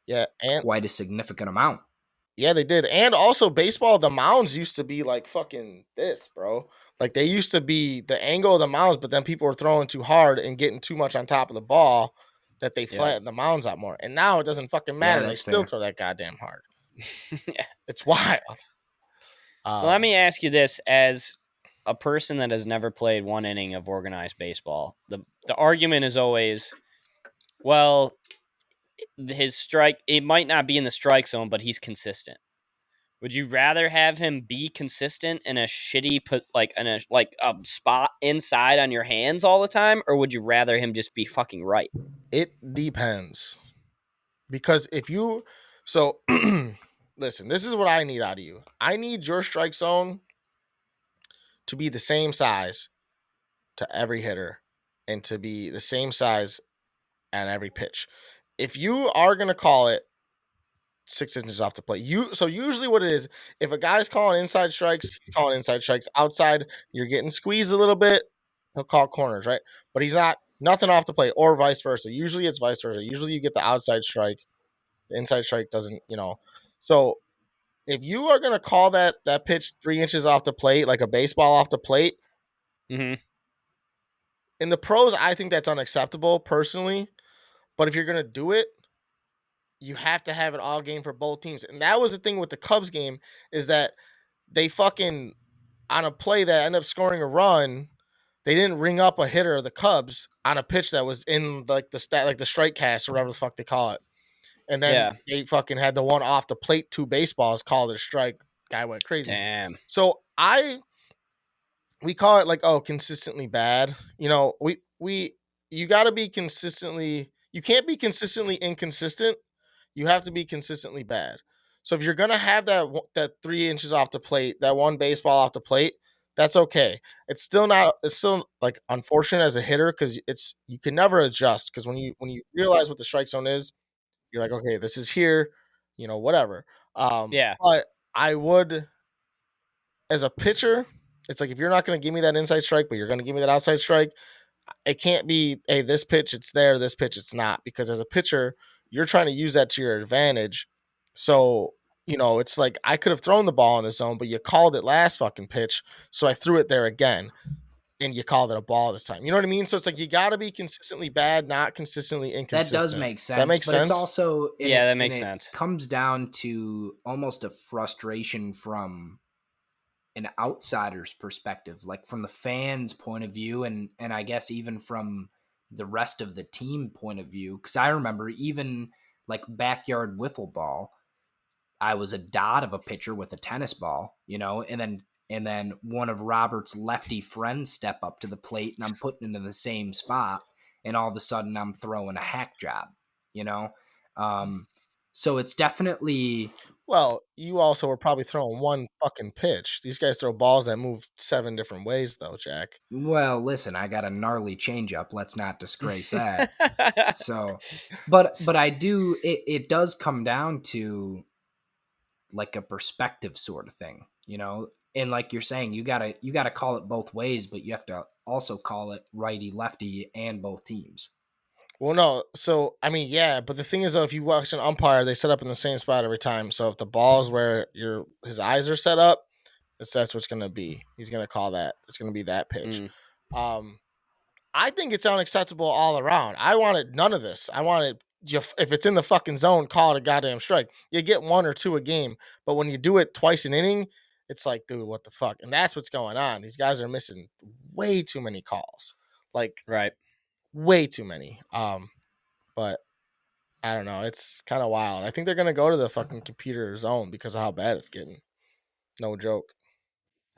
Yeah, and quite a significant amount. Yeah, they did. And also baseball, the mounds used to be like fucking this, bro. Like they used to be the angle of the mounds, but then people were throwing too hard and getting too much on top of the ball that they flattened the mounds out more. And now it doesn't fucking matter. Yeah, They still fair. throw that goddamn hard. Yeah. It's wild. So let me ask you this: as a person that has never played one inning of organized baseball, the argument is always, well, his strike, it might not be in the strike zone, but he's consistent. Would you rather have him be consistent in a shitty a spot inside on your hands all the time, or would you rather him just be fucking right? It depends. Because if you listen, this is what I need out of you. I need your strike zone to be the same size to every hitter and to be the same size at every pitch. If you are going to call it 6 inches off the plate, so usually what it is, if a guy's calling inside strikes, he's calling inside strikes. Outside, you're getting squeezed a little bit, he'll call corners, right? But he's not, nothing off the plate, or vice versa. Usually it's vice versa. Usually you get the outside strike. The inside strike doesn't, So if you are going to call that pitch 3 inches off the plate, like a baseball off the plate, mm-hmm. in the pros, I think that's unacceptable personally. But if you're going to do it, you have to have it all game for both teams. And that was the thing with the Cubs game, is that they fucking, on a play that ended up scoring a run, they didn't ring up a hitter of the Cubs on a pitch that was in like the strike cast or whatever the fuck they call it. And then they fucking had the one off the plate, 2 baseballs, called it a strike. Guy went crazy. Damn. So we call it like, consistently bad. You got to be consistently, you can't be consistently inconsistent. You have to be consistently bad. So if you're going to have that 3 inches off the plate, that one baseball off the plate, that's okay. It's still like unfortunate as a hitter, because you can never adjust, because when you realize what the strike zone is, you're like, okay, this is here, whatever. But I would, as a pitcher, it's like, if you're not going to give me that inside strike, but you're going to give me that outside strike, it can't be, hey, this pitch it's there, this pitch it's not, because as a pitcher, you're trying to use that to your advantage. So, it's like, I could have thrown the ball in the zone, but you called it last fucking pitch, so I threw it there again, and you called it a ball this time. You know what I mean? So it's like, you got to be consistently bad, not consistently inconsistent. That does make sense. Does that make sense? It's also, that makes sense. It comes down to almost a frustration from an outsider's perspective, like from the fans' point of view, and I guess even from the rest of the team point of view. Because I remember even like backyard wiffle ball, I was a dot of a pitcher with a tennis ball, and then one of Robert's lefty friends step up to the plate, and I'm putting it in the same spot, and all of a sudden I'm throwing a hack job, So it's definitely. Well, you also were probably throwing one fucking pitch. These guys throw balls that move 7 different ways, though, Jack. Well, listen, I got a gnarly changeup. Let's not disgrace that. So, but I do. It does come down to like a perspective sort of thing, And like you're saying, you gotta call it both ways, but you have to also call it righty lefty and both teams. Well, no. So, I mean, yeah, but the thing is, though, if you watch an umpire, they set up in the same spot every time. So if the ball is where his eyes are set up, that's what's going to be. He's going to call that. It's going to be that pitch. I think it's unacceptable all around. I wanted none of this. I wanted, if it's in the fucking zone, call it a goddamn strike. You get 1 or 2 a game, but when you do it twice an inning, it's like, dude, what the fuck? And that's what's going on. These guys are missing way too many calls. Like, right. Way too many. But I don't know. It's kind of wild. I think they're gonna go to the fucking computer zone because of how bad it's getting. No joke.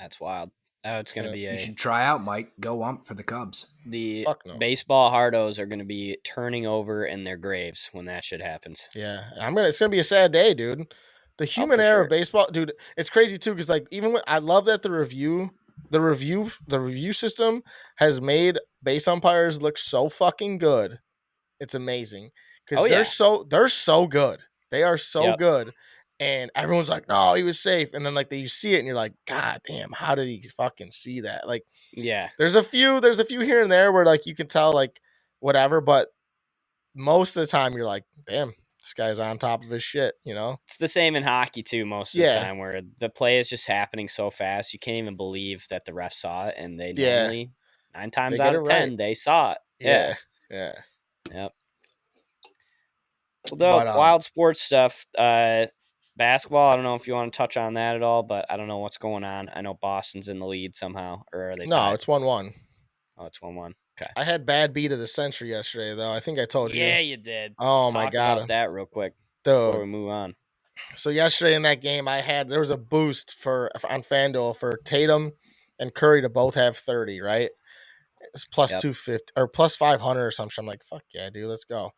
That's wild. It's gonna be You should try out, Mike. Go ump for the Cubs. The baseball hardos are gonna be turning over in their graves when that shit happens. Yeah, it's gonna be a sad day, dude. The human error of baseball, dude. It's crazy too, because like, even when I love that the review system has made base umpires look so fucking good. It's amazing, because they're so good. They are so good, and everyone's like, "No, he was safe." And then like you see it, and you're like, "God damn, how did he fucking see that?" Like, there's a few here and there where like you can tell like whatever, but most of the time you're like, "Damn, This guy's on top of his shit, you know? It's the same in hockey, too, most of the time, where the play is just happening so fast, you can't even believe that the ref saw it, and they normally, 9 times out of 10, they saw it. Yeah. Yep. Well, wild sports stuff. Basketball, I don't know if you want to touch on that at all, but I don't know what's going on. I know Boston's in the lead somehow, or are they tied? No, it's 1-1. Oh, it's 1-1. Okay. I had bad beat of the century yesterday, though. I think I told you. Yeah, you did. Oh, my God. About that real quick before we move on. So yesterday in that game, there was a boost on FanDuel for Tatum and Curry to both have 30, right? It's plus 250 or plus 500 or something. I'm like, fuck yeah, dude, let's go.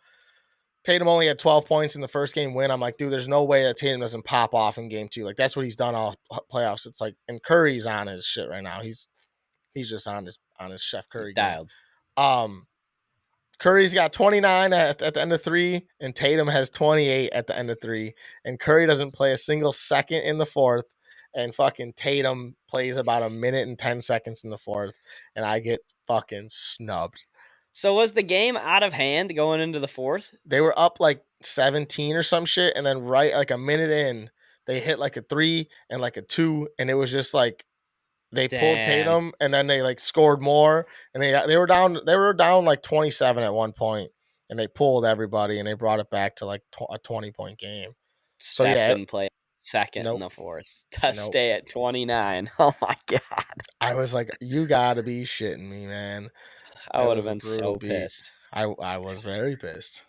Tatum only had 12 points in the first game win. I'm like, dude, there's no way that Tatum doesn't pop off in game 2. Like, that's what he's done all playoffs. It's like, and Curry's on his shit right now. He's just on his Chef Curry game. Dialed. Curry's got 29 at the end of 3, and Tatum has 28 at the end of 3. And Curry doesn't play a single second in the 4th, and fucking Tatum plays about 1 minute and 10 seconds in the 4th, and I get fucking snubbed. So was the game out of hand going into the 4th? They were up like 17 or some shit, and then right like a minute in, they hit like a 3 and like a 2, and it was just like they pulled Tatum, and then they like scored more, and they were down like 27 at one point, and they pulled everybody, and they brought it back to like a 20-point game. Steph didn't play second in the 4th to stay at 29. Oh my God! I was like, you gotta be shitting me, man. I would have been so pissed. I was very pissed,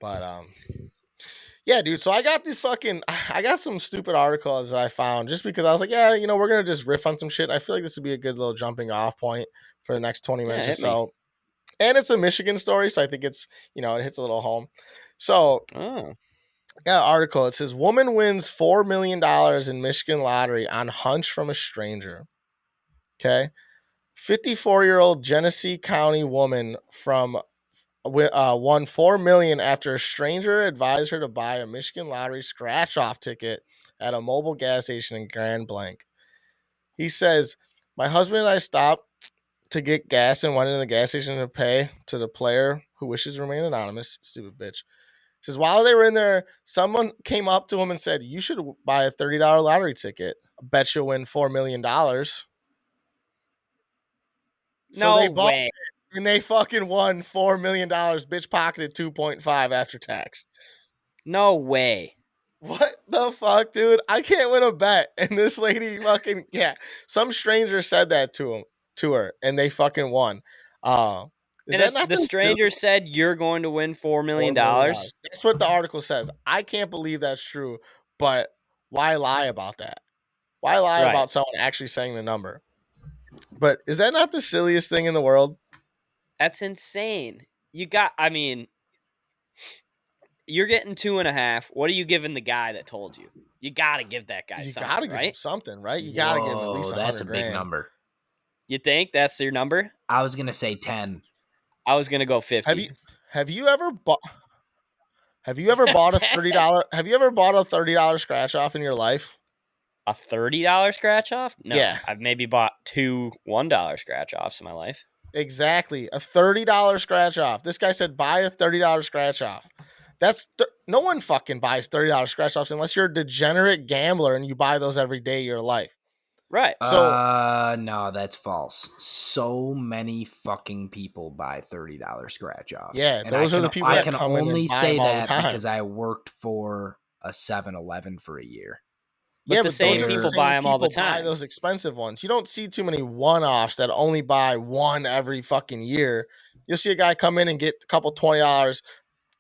but yeah, dude. So I got some stupid articles that I found just because I was like, yeah, you know, we're going to just riff on some shit. I feel like this would be a good little jumping off point for the next 20 minutes or so. And it's a Michigan story, so I think it's, you know, it hits a little home. So I got an article. It says, woman wins $4 million in Michigan lottery on hunch from a stranger. Okay. 54-year-old Genesee County woman won $4 million after a stranger advised her to buy a Michigan lottery scratch-off ticket at a mobile gas station in Grand Blanc. He says, my husband and I stopped to get gas and went into the gas station to pay to the player who wishes to remain anonymous. Stupid bitch. He says, while they were in there, someone came up to him and said, you should buy a $30 lottery ticket. I bet you'll win $4 million. So they bought it, and they fucking won $4 million. Bitch pocketed 2.5 after tax. No way. What the fuck, dude? I can't win a bet. And this lady fucking, some stranger said that to her, and they fucking won. Is that not the stranger said you're going to win $4 million? That's what the article says. I can't believe that's true, but why lie about that? Why lie about someone actually saying the number? But is that not the silliest thing in the world? That's insane. You're getting 2.5. What are you giving the guy that told you? You got to give that guy something, right? You got to give him something, right? You got to give him at least $100,000. That's a big number. You think that's your number? I was going to say 10. I was going to go 50. Have you ever bought a $30? Have you ever bought a $30 scratch off in your life? A $30 scratch off? No. Yeah. I've maybe bought 2 $1 scratch offs in my life. Exactly. A $30 scratch off. This guy said buy a $30 scratch off. No one fucking buys $30 scratch offs unless you're a degenerate gambler and you buy those every day of your life. Right. So no, that's false. So many fucking people buy $30 scratch offs. Yeah, those are the people that come in and buy them all the time. I can only say that because I worked for a 7-Eleven for a year. But the same people buy them all the time. Buy those expensive ones. You don't see too many one-offs that only buy one every fucking year. You'll see a guy come in and get a couple $20.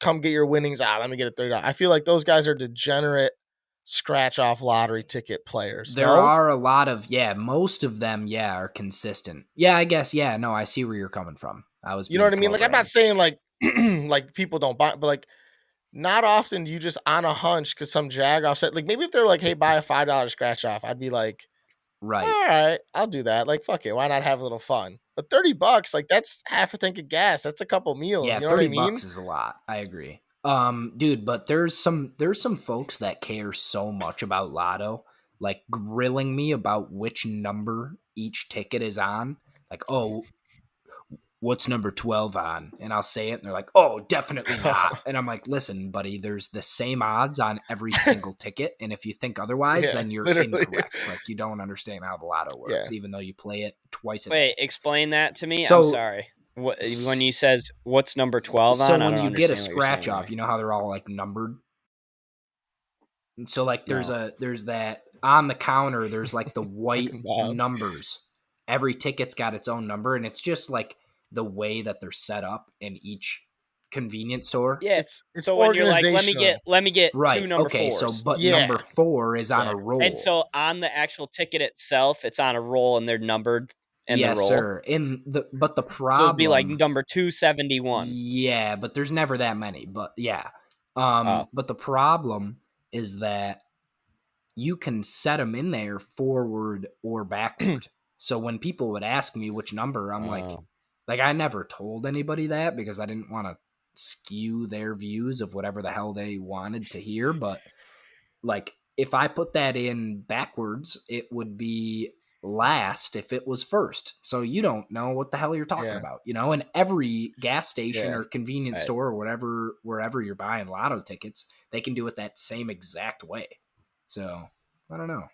Come get your winnings. Let me get a $30. I feel like those guys are degenerate scratch-off lottery ticket players. There are a lot of, most of them, are consistent. Yeah, I guess, no, I see where you're coming from. You know what I mean? Like, I'm not saying, like, like people don't buy, but, like, not often do you just on a hunch because some jag offset. Like, maybe if they're like, hey, buy a $5 scratch-off, I'd be like, right, all right, I'll do that. Like, fuck it. Why not have a little fun? But $30, like, that's half a tank of gas. That's a couple meals. Yeah, you know what I mean? $30 is a lot. I agree. Dude, but there's some folks that care so much about Lotto, like grilling me about which number each ticket is on. Like, oh, what's number 12 on? And I'll say it, and they're like, oh, definitely not. And I'm like, listen, buddy, there's the same odds on every single ticket. And if you think otherwise, then you're incorrect. Like, you don't understand how the lotto works, even though you play it twice a day. Wait, explain that to me. I'm sorry. When you says, what's number 12 on? So when you get a scratch off, you know how they're all like numbered? And so like there's that on the counter, there's like the white numbers. Every ticket's got its own number, and it's just like the way that they're set up in each convenience store. Yeah, it's so when you're like, let me get right. two number okay, fours. So number 4 is on a roll. And so on the actual ticket itself, it's on a roll and they're numbered in the roll. Yes, sir. But the problem, so it'd be like number 271. Yeah, but there's never that many. But yeah. But the problem is that you can set them in there forward or backward. So when people would ask me which number, I'm like I never told anybody that because I didn't want to skew their views of whatever the hell they wanted to hear. But like, if I put that in backwards, it would be last if it was first. So you don't know what the hell you're talking about, you know? And every gas station or convenience store or wherever you're buying lotto tickets, they can do it that same exact way. So I don't know.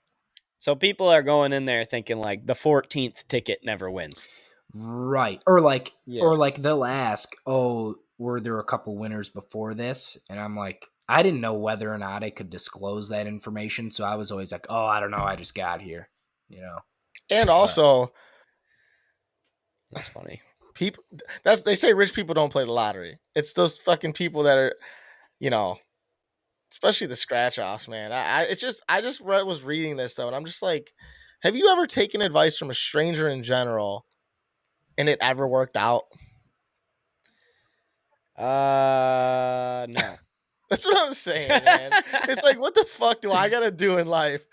So people are going in there thinking like the 14th ticket never wins. Right. Or like they'll ask, oh, were there a couple winners before this? And I'm like, I didn't know whether or not I could disclose that information. So I was always like, oh, I don't know. I just got here, you know? And also, that's funny. They say rich people don't play the lottery. It's those fucking people that are, you know, especially the scratch offs, man. I was reading this though, and I'm just like, have you ever taken advice from a stranger in general, and it ever worked out? No. That's what I'm saying, man. It's like, what the fuck do I gotta do in life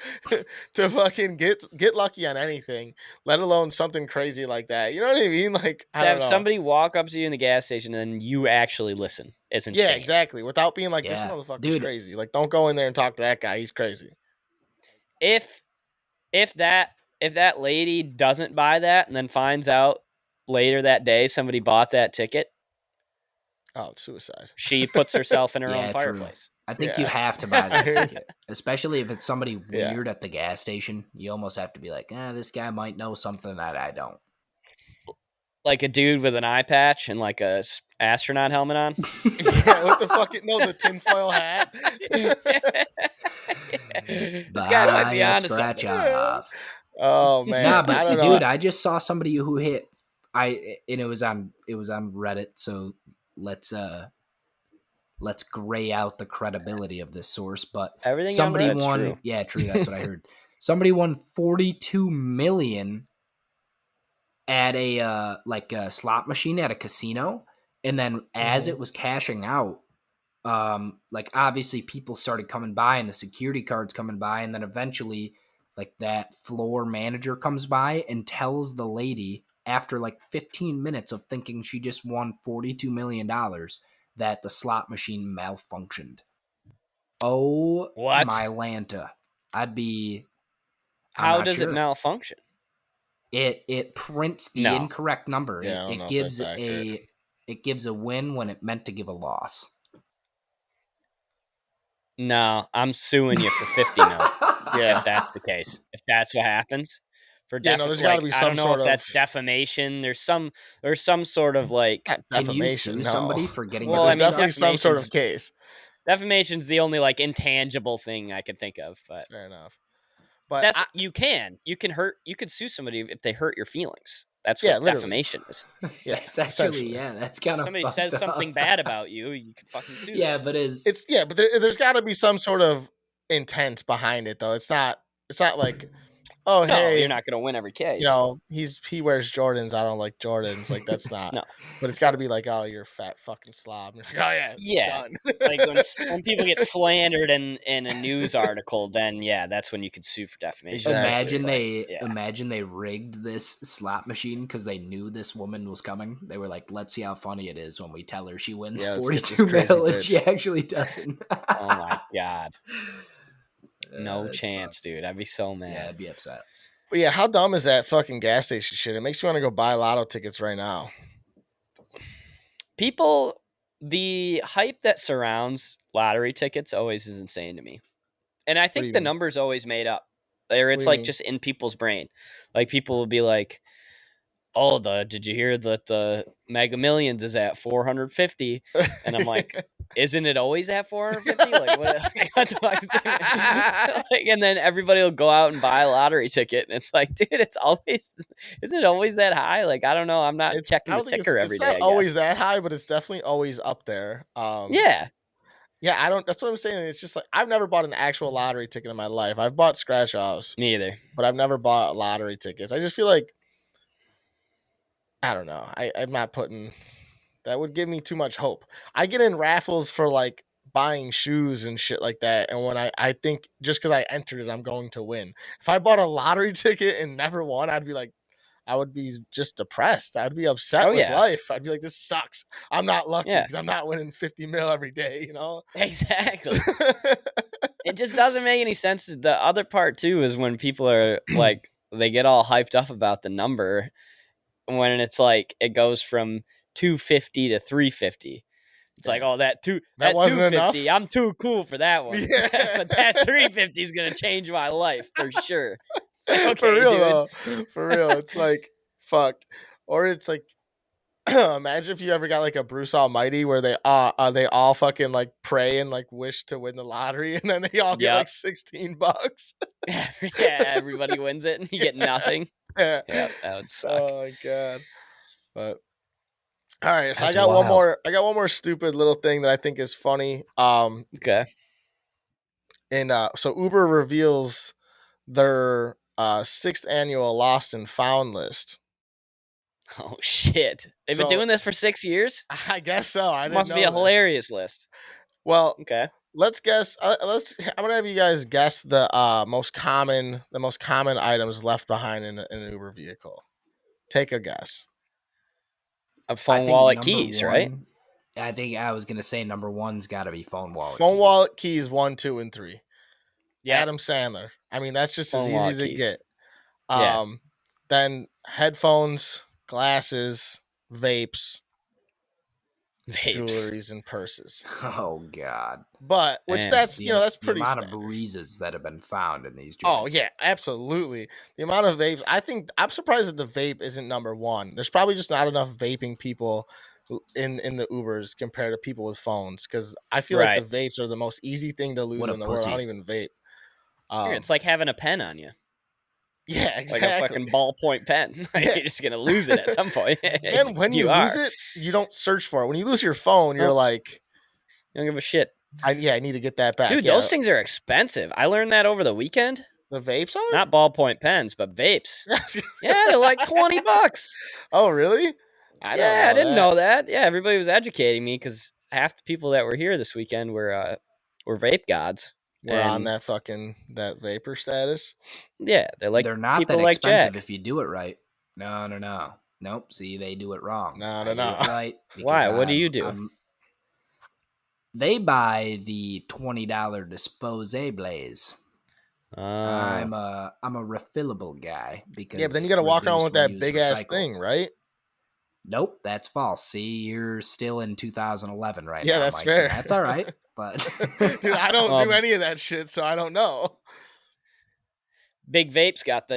to fucking get lucky on anything, let alone something crazy like that? You know what I mean? Like, I don't know. Somebody walk up to you in the gas station and then you actually listen. It's insane. Yeah, exactly. Without being like, this motherfucker's crazy. Like, don't go in there and talk to that guy. He's crazy. If that lady doesn't buy that and then finds out later that day somebody bought that ticket, oh, it's suicide. She puts herself in her own fireplace. I think you have to buy that ticket, especially if it's somebody weird at the gas station. You almost have to be like, this guy might know something that I don't. Like a dude with an eye patch and like a astronaut helmet on. Yeah, what the fuck? No, the tinfoil hat. This guy might be onto something. Oh man, nah, but I don't know. Dude, I just saw somebody who hit. And it was on Reddit. So let's gray out the credibility of this source. But everything somebody won. True. Yeah, true. That's what I heard. Somebody won $42 million at a slot machine at a casino, and then as it was cashing out, like obviously people started coming by and the security guards coming by, and then eventually like that floor manager comes by and tells the lady after like 15 minutes of thinking she just won $42 million that the slot machine malfunctioned. Oh, what? My Lanta. How does it malfunction? It prints the incorrect number. Yeah, it gives a win when it meant to give a loss. No, I'm suing you for 50 mil. Yeah, if that's the case. If that's what happens. There's got to be some sort of that's defamation. There's some sort of like can you sue somebody for getting? Well, there's definitely some sort of case. Defamation's the only like intangible thing I can think of, but fair enough. But you can sue somebody if they hurt your feelings. That's what defamation is. Yeah, it's actually that's kind of somebody says something bad about you, you can fucking sue. Yeah, them. But but there's got to be some sort of intent behind it, though. It's not like, oh, no, hey, you're not going to win every case. You know, he wears Jordans. I don't like Jordans. Like, that's not. No. But it's got to be like, oh, you're a fat fucking slob. Like, oh, yeah. Like when people get slandered in a news article, then that's when you could sue for defamation. Exactly. Imagine they rigged this slot machine because they knew this woman was coming. They were like, let's see how funny it is when we tell her she wins 42 mil and she actually doesn't. Oh my God. No chance, dude. I'd be so mad. Yeah, I'd be upset. But yeah, how dumb is that fucking gas station shit? It makes me want to go buy lotto tickets right now. people, the hype that surrounds lottery tickets always is insane to me. And I think the number's always made up. Or it's like just in people's brain. Like people will be like, oh, did you hear that the Mega Millions is at 450? And I'm like, isn't it always at 450? Like, what the fuck's like, and then everybody will go out and buy a lottery ticket, and it's like, dude, isn't it always that high? Like, I don't know. I'm not checking the ticker every day. It's not always that high, but it's definitely always up there. Yeah. Yeah, I don't. That's what I'm saying. It's just like I've never bought an actual lottery ticket in my life. I've bought scratch offs. Me either. But I've never bought lottery tickets. I just feel like I don't know. I'm not putting. That would give me too much hope. I get in raffles for like buying shoes and shit like that, and when I think just because I entered it, I'm going to win. If I bought a lottery ticket and never won, I'd be like, I would be just depressed. I'd be upset with life. I'd be like, this sucks. I'm not lucky because I'm not winning 50 mil every day, you know? Exactly. It just doesn't make any sense. The other part, too, is when people are like, they get all hyped up about the number when it's like it goes from 250 to 350. It's like, oh, that 250, I'm too cool for that one. Yeah. But that 350 is going to change my life for sure. Like, okay, for real, dude. though. For real. It's like, fuck. Or it's like, imagine if you ever got like a Bruce Almighty where they all fucking like pray and like wish to win the lottery, and then they all get like $16. Yeah, everybody wins it and you get nothing. Yeah, that would suck. Oh my god. But all right, so I got one more stupid little thing that I think is funny. Okay. And so Uber reveals their 6th annual lost and found list. Oh shit! They've been doing this for 6 years. I guess so. I must be a hilarious list. Well, okay. Let's guess. I'm gonna have you guys guess the most common items left behind in an Uber vehicle. Take a guess. A phone, wallet, keys, right? I think I was gonna say number one's got to be phone, wallet. Phone, wallet, keys. 1, 2, and 3. Yeah. Adam Sandler. I mean, that's just phone, as easy as it get. Then headphones, glasses, vapes, jewelries, and purses. Oh God! But that's pretty. The amount standard. of breezes that have been found in these joints. Oh yeah, absolutely. The amount of vapes. I think I'm surprised that the vape isn't number one. There's probably just not enough vaping people in the Ubers compared to people with phones. Because I feel like the vapes are the most easy thing to lose in the world. I don't even vape. It's like having a pen on you. Yeah, exactly. Like a fucking ballpoint pen. You're just gonna lose it at some point. And when you lose it, you don't search for it. When you lose your phone, you're like, you don't give a shit. I need to get that back. Dude, those things are expensive. I learned that over the weekend. The vapes are? Not ballpoint pens, but vapes. Yeah, they're like $20. Oh, really? I didn't know that. Yeah, everybody was educating me because half the people that were here this weekend were vape gods. We're on that vapor status. Yeah, they're not that expensive if you do it right. No. Nope. See, they do it wrong. No. Right? Why? What do you do? They buy the $20 disposables. I'm a refillable guy because but then you got to walk around with that big ass thing, right? Nope, that's false. See, you're still in 2011 right now. Yeah, that's fair. That's all right. But dude, I don't do any of that shit, so I don't know. Big Vape's got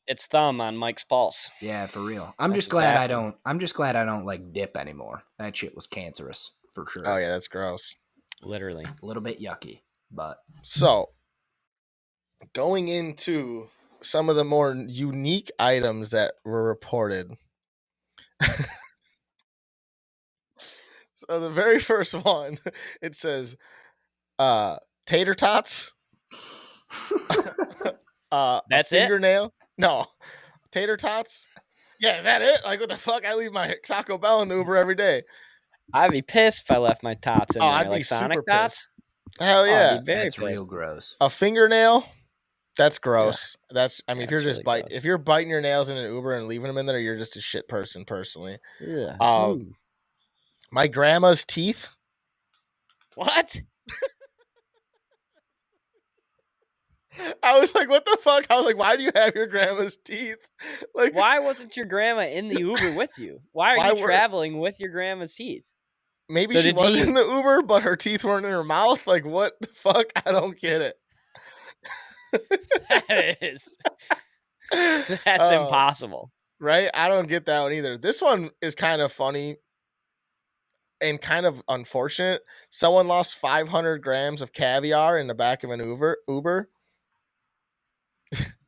its thumb on Mike's pulse. Yeah, for real. I'm just glad I don't like dip anymore. That shit was cancerous for sure. Oh yeah, that's gross. Literally. A little bit yucky, but so going into some of the more unique items that were reported. So the very first one, it says tater tots. That's fingernail? It? No. Tater tots? Yeah, is that it? Like, what the fuck? I leave my Taco Bell in the Uber every day. I'd be pissed if I left my tots in there. I'd like be Sonic super tots? Pissed. Hell yeah. I'd be very that's pissed. Real gross. A fingernail? That's gross. Yeah. If you're just really if you're biting your nails in an Uber and leaving them in there, you're just a shit person personally. Yeah. My grandma's teeth. What? I was like, what the fuck? I was like, why do you have your grandma's teeth? Like, why wasn't your grandma in the Uber with you? Why are you traveling with your grandma's teeth? maybe she was in the Uber, but her teeth weren't in her mouth. Like, what the fuck? I don't get it. That's impossible. Right? I don't get that one either. This one is kind of funny and kind of unfortunate. Someone lost 500 grams of caviar in the back of an Uber.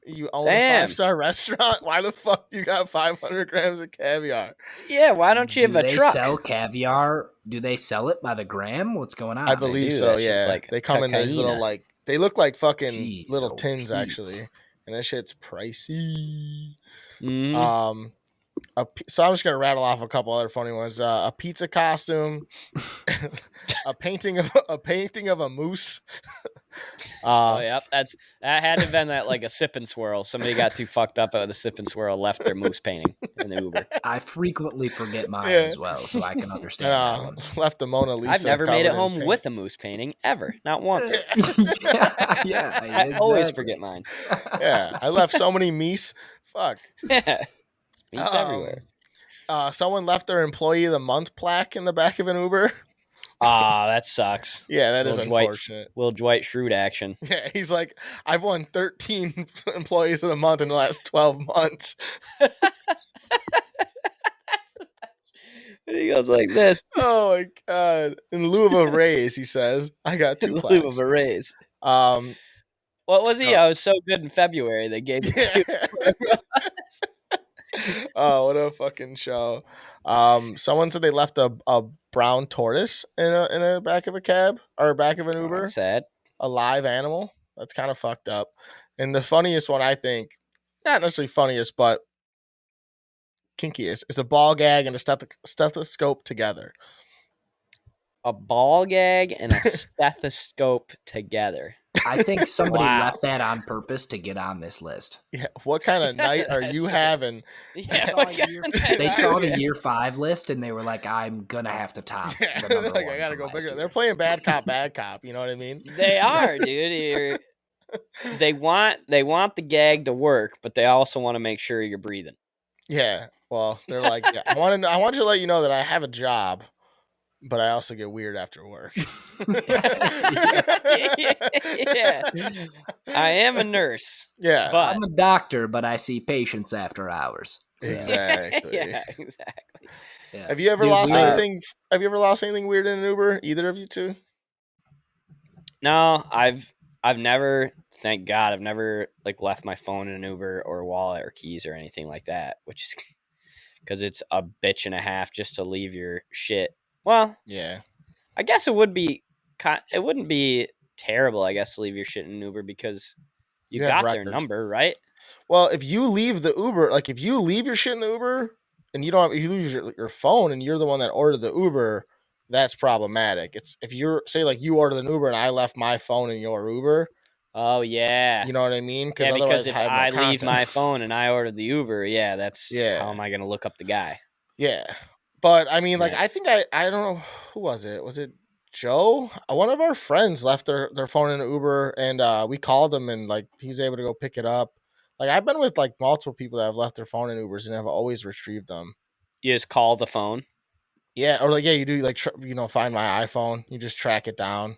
You own a 5-star restaurant? Why the fuck you got 500 grams of caviar? Yeah, why don't you have a truck? Do they sell caviar? Do they sell it by the gram? What's going on? I believe so, yeah. Like they come in these little, like, they look like fucking little tins, actually. And that shit's pricey. Mm-hmm. So I'm just gonna rattle off a couple other funny ones. A pizza costume, a painting of a moose. Yep, that had to have been that, like a sip and swirl. Somebody got too fucked up at the sip and swirl, left their moose painting in the Uber. I frequently forget mine as well, so I can understand that one. Left the Mona Lisa. I've never made it home with a moose painting ever, not once. Yeah, I always forget mine. Yeah, I left so many meese. Fuck. Yeah. Meats everywhere. Someone left their employee of the month plaque in the back of an Uber. That sucks. Yeah, that is unfortunate. Little Dwight Schrute action. Yeah, he's like, I've won 13 employees of the month in the last 12 months. And he goes like this. Oh my god! In lieu of a raise, he says, "I got 2 plaques." In lieu of a raise. What was he? I was so good in February. They gave me. Oh, what a fucking show! Someone said they left a brown tortoise in a back of a cab or back of an Uber. That's sad. A live animal. That's kind of fucked up. And the funniest one, I think, not necessarily funniest, but kinkiest, is a ball gag and a stethoscope together. A ball gag and a stethoscope together. I think somebody left that on purpose to get on this list. Yeah. What kind of night are you having? Yeah, they saw the year 5 list and they were like, I'm gonna have to top the number like, one. I gotta go bigger. They're playing bad cop, bad cop. You know what I mean? They are, dude. They want the gag to work, but they also want to make sure you're breathing. Yeah. Well, they're like, yeah, I want to let you know that I have a job, but I also get weird after work. Yeah. I am a nurse. Yeah. But I'm a doctor, but I see patients after hours. So. Exactly. Yeah, exactly. Yeah. Have you ever lost anything? Have you ever lost anything weird in an Uber? Either of you two? No, I've never, thank God, I've never like left my phone in an Uber or wallet or keys or anything like that, which is because it's a bitch and a half just to leave your shit. Well, yeah, I guess it wouldn't be terrible, I guess, to leave your shit in an Uber because you got their number, right? Well, if you leave the Uber, like if you leave your shit in the Uber and you lose your phone and you're the one that ordered the Uber, that's problematic. It's if you're say like you ordered an Uber and I left my phone in your Uber. Oh yeah, you know what I mean? Because if I leave my phone and I ordered the Uber, that's how am I going to look up the guy? Yeah, but I mean, like I think I don't know who was it? Was it Joe? One of our friends left their phone in an Uber, and we called him, and like he was able to go pick it up. Like I've been with like multiple people that have left their phone in Ubers and have always retrieved them. You just call the phone. Yeah, or like you do like find my iPhone. You just track it down.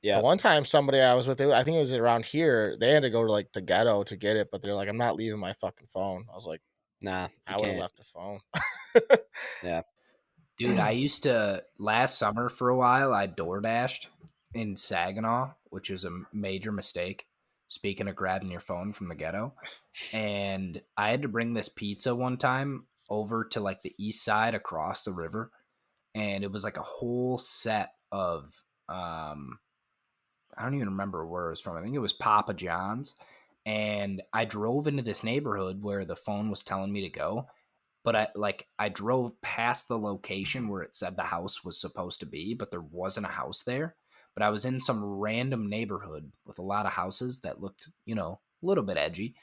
Yeah. One time, somebody I was with, I think it was around here. They had to go to like the ghetto to get it, but they're like, "I'm not leaving my fucking phone." I was like, "Nah, I would have left the phone." Yeah, dude, I used to last summer for a while. I DoorDashed in Saginaw, which is a major mistake. Speaking of grabbing your phone from the ghetto, and I had to bring this pizza one time over to like the east side across the river, and it was like a whole set of I don't even remember where it was from. I think it was Papa John's. And I drove into this neighborhood where the phone was telling me to go. But I drove past the location where it said the house was supposed to be, but there wasn't a house there. But I was in some random neighborhood with a lot of houses that looked, a little bit edgy.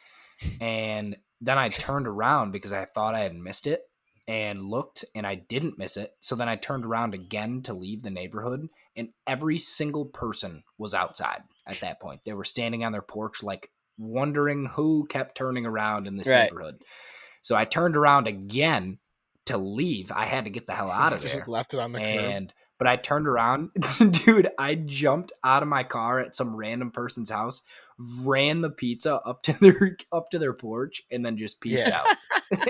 And then I turned around because I thought I had missed it and looked, and I didn't miss it. So then I turned around again to leave the neighborhood, and every single person was outside at that point. They were standing on their porch, like wondering who kept turning around in this neighborhood. So I turned around again to leave. I had to get the hell out of there. Just left it on the curb. But I turned around, dude, I jumped out of my car at some random person's house, ran the pizza up to their porch, and then just peaced out.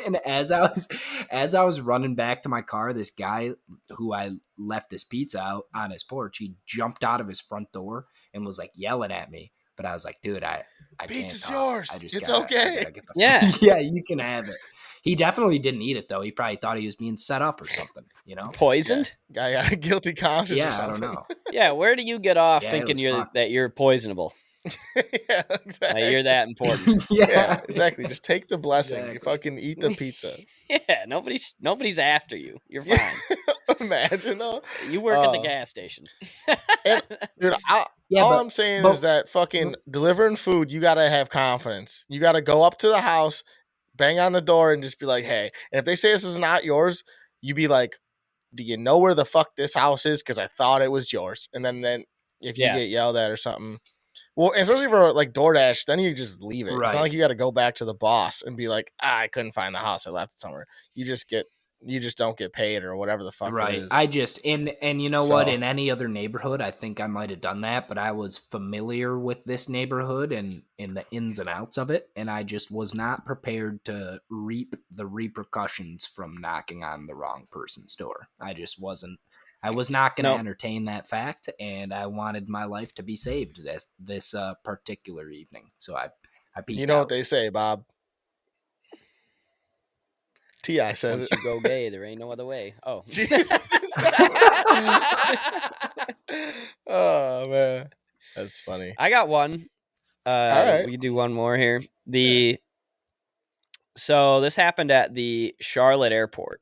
And as I was running back to my car, this guy who I left this pizza out on his porch, he jumped out of his front door and was like yelling at me. But I was like, dude, I pizza's can't yours. It's okay. Yeah. Yeah, you can have it. He definitely didn't eat it though. He probably thought he was being set up or something, you know? Poisoned? Guy got a guilty conscience or something. I don't know. Yeah, where do you get off thinking that you're poisonable? Yeah, exactly. Like you're that important. Yeah, exactly. Just take the blessing. Exactly. You fucking eat the pizza. Yeah, nobody's after you. You're fine. Imagine though. You work at the gas station. Dude, all I'm saying is that fucking delivering food, you gotta have confidence. You gotta go up to the house, bang on the door, and just be like, "Hey." And if they say this is not yours, you be like, "Do you know where the fuck this house is? Because I thought it was yours." And then if you get yelled at or something. Well, especially for like DoorDash, then you just leave it. Right. It's not like you got to go back to the boss and be like, I couldn't find the house. I left it somewhere. You just don't get paid or whatever the fuck it is. I just, and you know what? In any other neighborhood, I think I might have done that, but I was familiar with this neighborhood and in the ins and outs of it. And I just was not prepared to reap the repercussions from knocking on the wrong person's door. I just wasn't. I was not going to entertain that fact, and I wanted my life to be saved this particular evening. So I peaced out. You know what they say, Bob? T.I. says once you go gay, there ain't no other way. Oh. Oh, man. That's funny. I got one. All right. We can do one more here. So this happened at the Charlotte airport.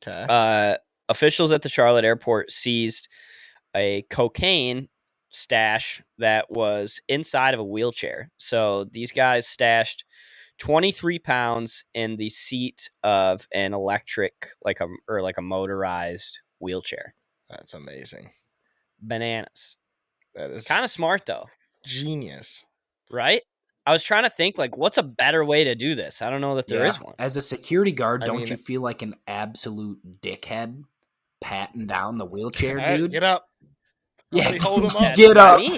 Okay. Officials at the Charlotte airport seized a cocaine stash that was inside of a wheelchair. So these guys stashed 23 pounds in the seat of an electric, like a motorized wheelchair. That's amazing. Bananas. That is kind of smart though. Genius. Right? I was trying to think, like, what's a better way to do this? I don't know that there is one. As a security guard, don't you feel like an absolute dickhead patting down the wheelchair, dude? Get up. Somebody hold him up. Get up. You're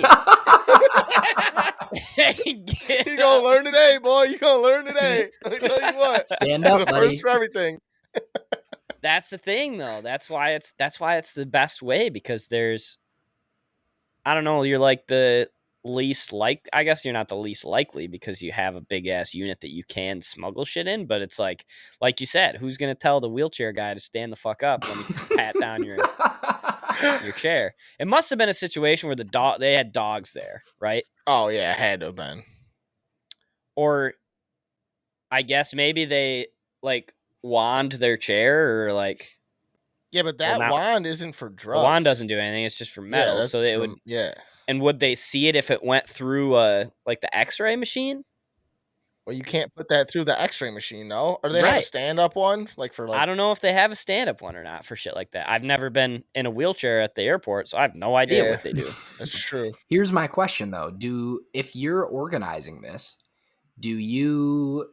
going to learn today, boy. You're going to learn today. Let me tell you what. Stand up, buddy. First for everything. That's the thing, though. That's why it's the best way, because there's, I don't know, you're like the least I guess you're not the least likely because you have a big ass unit that you can smuggle shit in, but it's like you said, who's gonna tell the wheelchair guy to stand the fuck up when you pat down your chair? It must have been a situation where they had dogs there, right? Oh yeah, it had to have been. Or I guess maybe they like wand their chair or like. Yeah, but that wand isn't for drugs. The wand doesn't do anything. It's just for metal. Yeah, so they would. Yeah. And would they see it if it went through like the X-ray machine? Well, you can't put that through the X-ray machine, no? Or do they have a stand-up one? I don't know if they have a stand-up one or not for shit like that. I've never been in a wheelchair at the airport, so I have no idea what they do. That's true. Here's my question, though. If you're organizing this, do you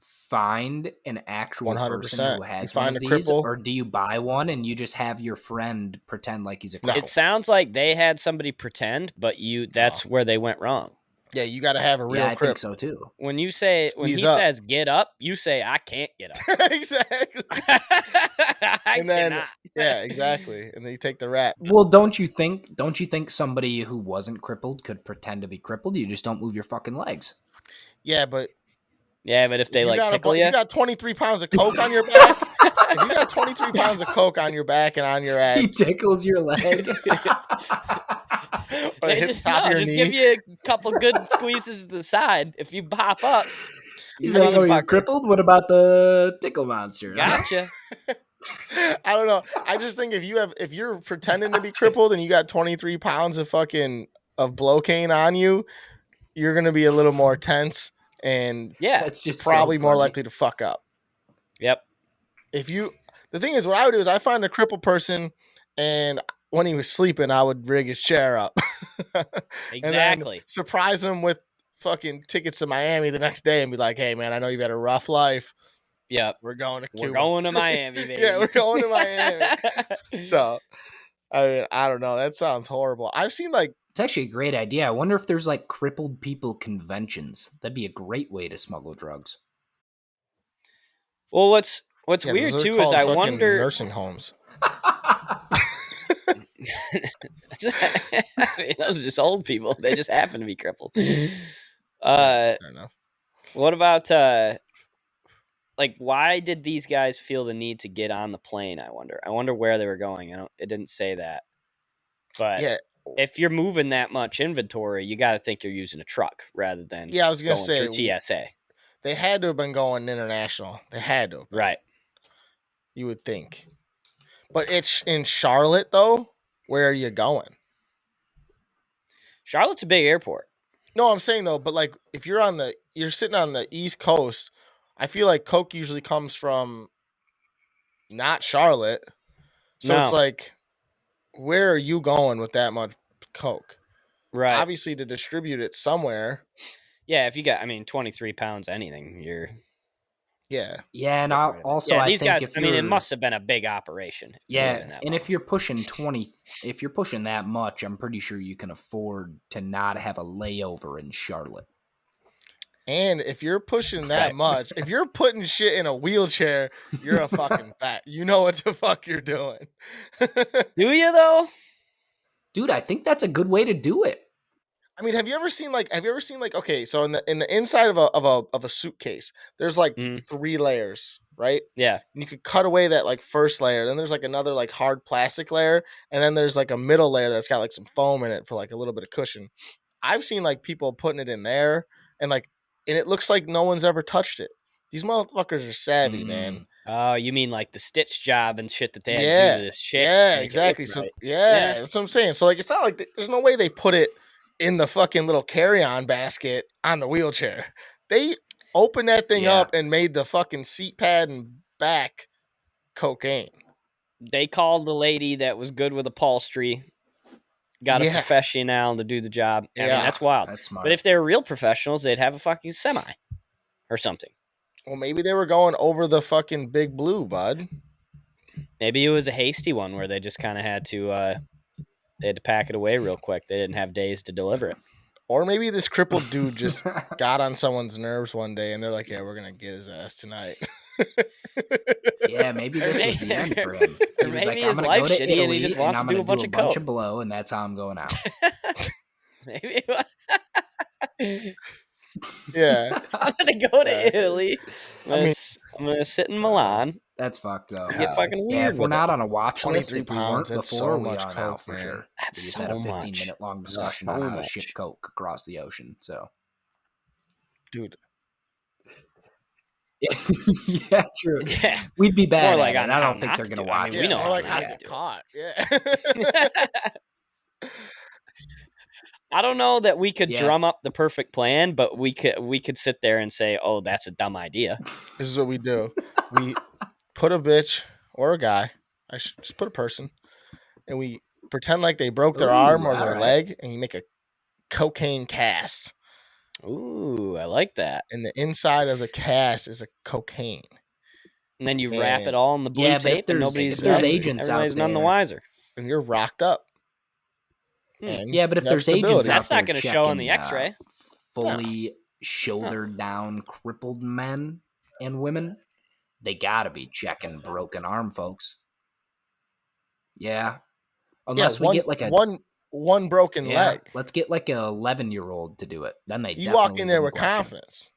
find an actual 100%. Person who has one of these, or do you buy one and you just have your friend pretend like he's a cripple? It sounds like they had somebody pretend, but that's where they went wrong. Yeah, you got to have a real I think so too. When he says get up, you say I can't get up. Exactly. I cannot. Yeah, exactly. And then you take the rap. Well, don't you think somebody who wasn't crippled could pretend to be crippled? You just don't move your fucking legs. Yeah, but if they tickle you, you got 23 pounds of coke on your back. If you got 23 pounds of coke on your back and on your ass, he tickles your leg. Or hit the top of your knee. Just give you a couple good squeezes to the side. If you pop up, he's like, "Oh, you're crippled? What about the tickle monster?" Gotcha. I don't know. I just think if you're pretending to be crippled and you got 23 pounds of Blocaine on you, you're gonna be a little more tense and that's just probably more likely to fuck up. Yep. The thing is, what I would do is I find a crippled person, and when he was sleeping, I would rig his chair up. Exactly. And then surprise him with fucking tickets to Miami the next day and be like, "Hey man, I know you've had a rough life. Yeah, we're going to Cuba. We're going to Miami, baby. Yeah, we're going to Miami. So, I mean, I don't know. That sounds horrible. I've seen like it's actually a great idea. I wonder if there's like crippled people conventions. That'd be a great way to smuggle drugs. Well, what's weird too is I wonder nursing homes. I mean, those are just old people. They just happen to be crippled. Fair enough. What about like why did these guys feel the need to get on the plane? I wonder where they were going. It didn't say that. But yeah, if you're moving that much inventory, you got to think you're using a truck rather than I was gonna say through TSA. They had to have been going international. They had to have been. Right. You would think. But it's in Charlotte, though. Where are you going? Charlotte's a big airport. No, I'm saying, though, but like if you're sitting on the East Coast, I feel like Coke usually comes from not Charlotte. So It's like, where are you going with that much Coke? Right. Obviously to distribute it somewhere. Yeah, if you got, 23 pounds anything, you're... Yeah. Yeah, and also I these think guys, it must have been a big operation. Yeah, and if you're pushing if you're pushing that much, I'm pretty sure you can afford to not have a layover in Charlotte. And if you're pushing that much, if you're putting shit in a wheelchair, you're a fucking fat. You know what the fuck you're doing. Do you though? Dude, I think that's a good way to do it. I mean, have you ever seen okay, so in the inside of a suitcase, there's like 3 layers, right? Yeah. And you could cut away that like first layer, then there's like another like hard plastic layer, and then there's like a middle layer that's got like some foam in it for like a little bit of cushion. I've seen like people putting it in there and it looks like no one's ever touched it. These motherfuckers are savvy, man. Oh, you mean like the stitch job and shit that they had to do to this shit? Yeah, exactly. So that's what I'm saying. So like, it's not like there's no way they put it in the fucking little carry-on basket on the wheelchair. They opened that thing up and made the fucking seat pad and back cocaine. They called the lady that was good with upholstery, got a professional to do the job. I mean, that's wild. That's smart. But if they're real professionals, they'd have a fucking semi or something. Well, maybe they were going over the fucking Big Blue, bud. Maybe it was a hasty one where they just kind of had to pack it away real quick. They didn't have days to deliver it. Or maybe this crippled dude just got on someone's nerves one day and they're like, yeah, we're going to get his ass tonight. Yeah, maybe this was the end for him. He was like, I'm going to go to Italy and he just wants to do a bunch of blow, and that's how I'm going out. Maybe. Yeah. I'm going to go to Italy. I'm going to sit in Milan. That's fucked though. Get fucking weird. Yeah, if we're not on a watch list, if we weren't before, so we much are coke, now for man. sure. That's we just so had a much. 15-minute long discussion on how to ship coke across the ocean. So, dude. Yeah, true. Yeah, we'd be bad. More like at it. I don't think they're gonna watch. We know like how to get caught. Yeah. I don't know that we could drum up the perfect plan, but we could sit there and say, "Oh, that's a dumb idea." This is what we do. We put a bitch or a guy. I should just put a person, and we pretend like they broke their arm or their leg, and you make a cocaine cast. Ooh, I like that. And the inside of the cast is a cocaine. And then you wrap it all in the blue tape, and there's agents everybody's out there, none the wiser. And you're rocked up. Yeah, but if there's agents that's not going to show on the X-ray. Fully shouldered down, crippled men and women, they gotta be checking broken arm, folks. Yeah, unless we get like one broken leg. Let's get like a 11-year-old to do it. Then you walk in there with confidence.